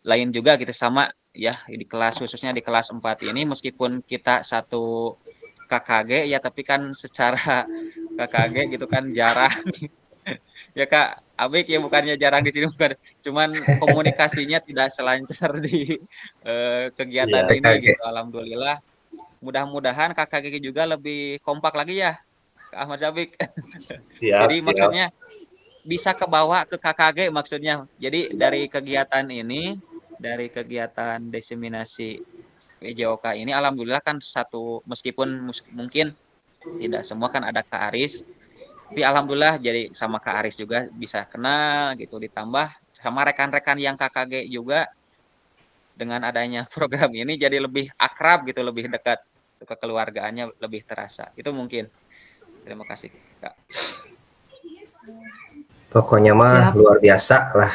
lain juga gitu sama ya di kelas, khususnya di kelas 4 ini meskipun kita satu KKG ya tapi kan secara KKG gitu kan jarang ya Kak Abik ya, bukannya jarang di sini bukan, cuman komunikasinya tidak selancar di kegiatan Iya, ini gitu. Alhamdulillah mudah-mudahan KKG juga lebih kompak lagi ya Kak Ahmad Zabik. siap, Jadi siap. maksudnya bisa kebawa ke KKG maksudnya. Jadi dari kegiatan ini, dari kegiatan diseminasi PJOK ini, alhamdulillah kan satu, meskipun mungkin tidak semua kan ada Kak Aris, tapi alhamdulillah jadi sama Kak Aris juga bisa kenal gitu, ditambah sama rekan-rekan yang KKG juga dengan adanya program ini jadi lebih akrab gitu, lebih dekat, kekeluargaannya lebih terasa. Itu mungkin. Terima kasih Kak. Pokoknya mah Siap. luar biasa lah.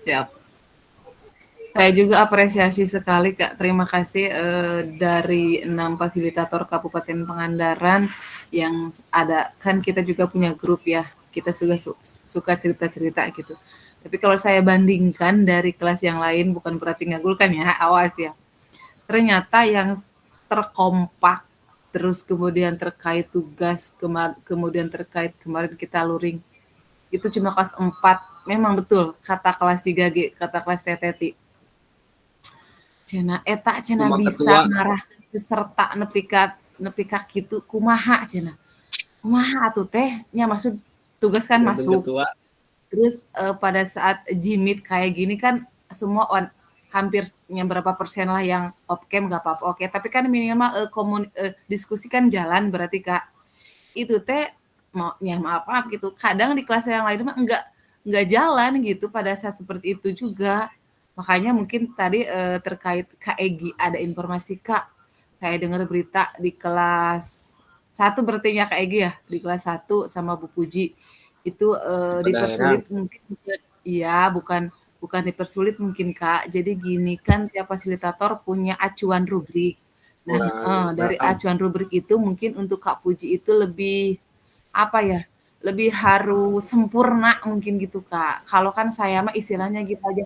Siap. Saya juga apresiasi sekali Kak. Terima kasih dari 6 fasilitator Kabupaten Pangandaran yang ada, kan kita juga punya grup ya. Kita juga suka cerita-cerita gitu. Tapi kalau saya bandingkan dari kelas yang lain, bukan berarti ngagulkan ya, awas ya. Ternyata yang terkompak, terus kemudian terkait tugas, kemudian terkait kemarin kita luring, itu cuma kelas 4. Memang betul kata kelas 3G, kata kelas TTT. Cenah eta cenah Cuma bisa ketua. ngarah peserta nepi ka kitu kumaha cenah. Kumaha atuh teh? Nya maksud tugas kan Yang masuk. ketua. Terus pada saat Jimit kayak gini kan semua hampir yang berapa persen lah yang off cam nggak apa-apa. Oke, tapi kan minimal diskusi kan jalan berarti Kak. Itu teh maaf gitu. Kadang di kelas yang lain mah enggak jalan gitu pada saat seperti itu juga. Makanya mungkin tadi terkait Kak Egi ada informasi Kak. Saya dengar berita di kelas 1 berarti ya Kak Egi ya, di kelas 1 sama Bu Puji itu dipersulit mungkin, iya bukan dipersulit mungkin Kak. Jadi gini kan tiap fasilitator punya acuan rubrik. Nah, dari acuan rubrik itu mungkin untuk Kak Puji itu lebih apa ya? Lebih harus sempurna mungkin gitu Kak. Kalau kan saya mah istilahnya gitu aja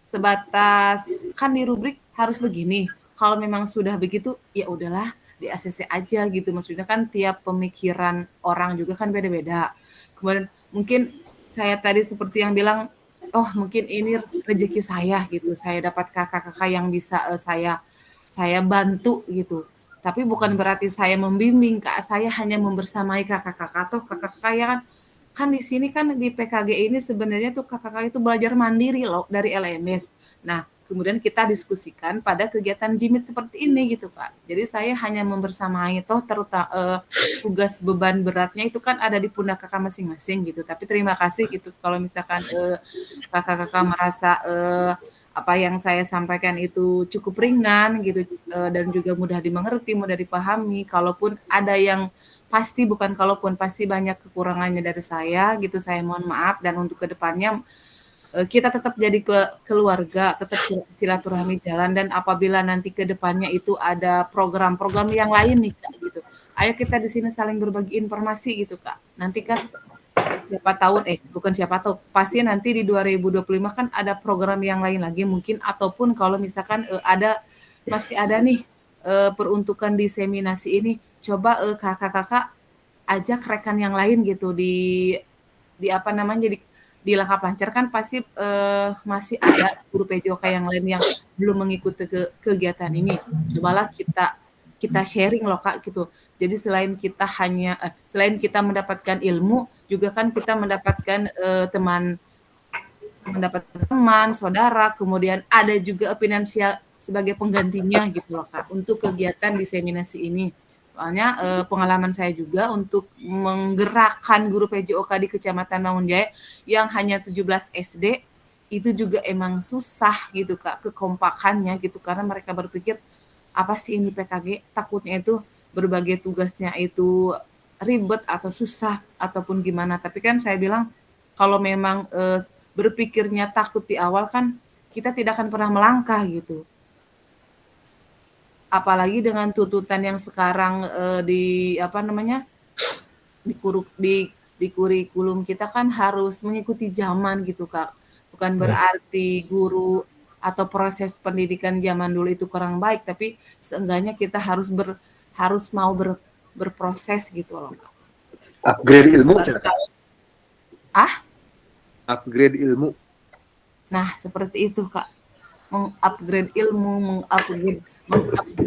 sebatas kan di rubrik harus begini. Kalau memang sudah begitu ya udahlah di ACC aja gitu. Maksudnya kan tiap pemikiran orang juga kan beda-beda. Kemudian mungkin saya tadi seperti yang bilang, oh mungkin ini rezeki saya gitu. Saya dapat kakak-kakak yang bisa saya bantu gitu. Tapi bukan berarti saya membimbing Kak. Saya hanya membersamai kakak-kakak. Toh kakak-kakak ya kan di sini kan di PKG ini sebenarnya tuh kakak-kakak itu belajar mandiri loh dari LMS. Nah, kemudian kita diskusikan pada kegiatan Jimit seperti ini gitu Kak. Jadi saya hanya membersamai toh terutama tugas beban beratnya itu kan ada di pundak kakak masing-masing gitu. Tapi terima kasih gitu kalau misalkan kakak-kakak merasa apa yang saya sampaikan itu cukup ringan gitu dan juga mudah dimengerti, mudah dipahami. Kalaupun ada yang pasti banyak kekurangannya dari saya gitu, saya mohon maaf. Dan untuk kedepannya kita tetap jadi keluarga, tetap silaturahmi jalan. Dan apabila nanti kedepannya itu ada program-program yang lain nih Kak gitu, ayo kita di sini saling berbagi informasi gitu Kak. Nanti kan siapa tahu bukan siapa tahu, pasti nanti di 2025 kan ada program yang lain lagi mungkin, ataupun kalau misalkan masih ada nih peruntukan diseminasi ini, coba kakak-kakak ajak rekan yang lain gitu di apa namanya, di Langkah Pancar kan pasti masih ada guru PJOK yang lain yang belum mengikuti kegiatan ini. Cobalah kita sharing loh Kak gitu. Jadi selain kita mendapatkan ilmu, juga kan kita mendapatkan teman, saudara, kemudian ada juga finansial sebagai penggantinya gitu loh Kak untuk kegiatan diseminasi ini. Soalnya pengalaman saya juga untuk menggerakkan guru PJOK di Kecamatan Mangunjaya yang hanya 17 SD itu juga emang susah gitu Kak, kekompakannya gitu, karena mereka berpikir apa sih ini PKG, takutnya itu berbagai tugasnya itu ribet atau susah ataupun gimana. Tapi kan saya bilang kalau memang berpikirnya takut di awal kan kita tidak akan pernah melangkah gitu. Apalagi dengan tuntutan yang sekarang di kurikulum kita kan harus mengikuti zaman gitu Kak. Bukan berarti guru atau proses pendidikan zaman dulu itu kurang baik, tapi seenggaknya kita harus mau berproses gitu loh. Upgrade ilmu, upgrade ilmu. Nah, seperti itu Kak. Mengupgrade ilmu, mengupgrade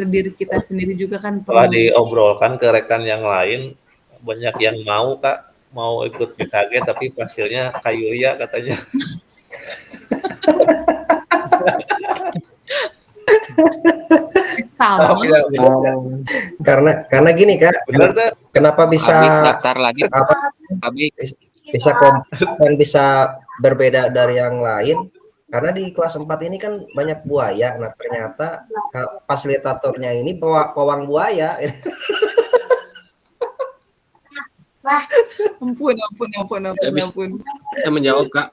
diri kita sendiri juga kan Setelah perlu. diobrolkan ke rekan yang lain, banyak yang mau Kak, mau ikut PKG tapi hasilnya kayu lia katanya. Sama. Karena gini Kak, Benar tuh. kenapa bisa daftar lagi. bisa kompak dan bisa berbeda dari yang lain? Karena di kelas 4 ini kan banyak buaya. Nah, ternyata fasilitatornya ini pawang buaya. Ampun. Saya menjawab Kak.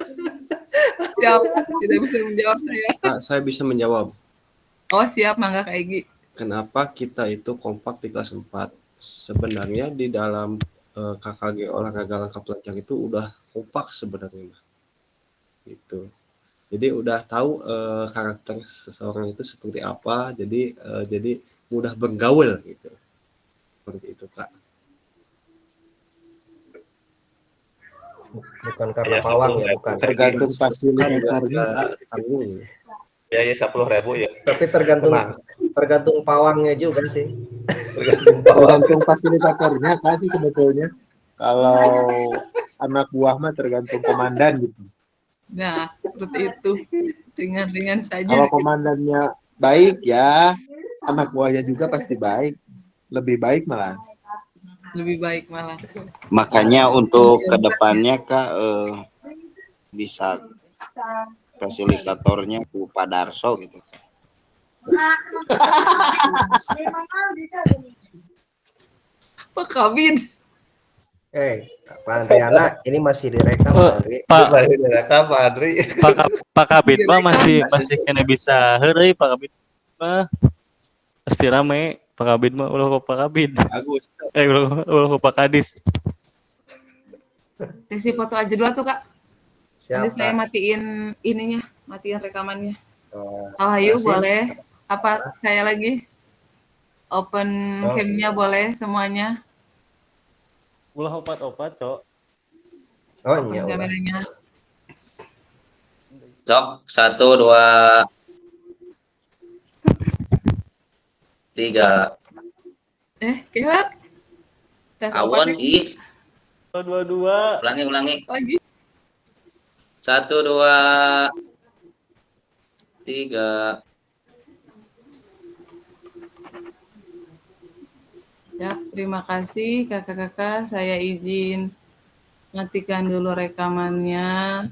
Siap, tidak bisa menjawab saya. Kak, saya bisa menjawab. Oh siap, Mangga Kak Egy. Kenapa kita itu kompak di kelas 4? Sebenarnya di dalam KKG olahraga langkah pelajar itu udah kompak sebenarnya. Gitu. Jadi udah tahu karakter seseorang itu seperti apa, jadi mudah bergaul gitu. Seperti itu Kak. Bukan karena pawang ya, bukan. Tergantung fasilitatornya. Ya 10.000 ya. Tapi tergantung pawangnya juga sih. Tergantung fasilitatornya Kak sih sebetulnya. Kalau anak buah mah tergantung komandan gitu. Nah, seperti itu. Ringan-ringan saja. Kalau komandannya baik ya, anak buahnya juga pasti baik. Lebih baik malah. Lebih baik malah. Makanya untuk kedepannya Kak bisa fasilitatornya ku Pak Darso gitu. Pak Kabin. Pak Andriana, ini masih direkam Pak Adri. Pak Kabin mah masih kena bisa heureuy Pak Kabin mah pasti rame. Pak Kabin mah ulah Pak Kabin. Bagus. Ulah Pak Kadis. Sesi foto aja dulu tuh Kak. Siap, Nanti saya Kak. matiin rekamannya. Oh, Ayo masih. boleh. Apa saya lagi? Open cam-nya boleh semuanya. Ulah opat-opat, Cok. Oh Open iya. kameranya. Cok, 1, 2, 3. Kelak. Tes Awon, ih. 2. Ulangi. Lagi. 1, 2, 3. Ya, terima kasih kakak-kakak. Saya izin matikan dulu rekamannya.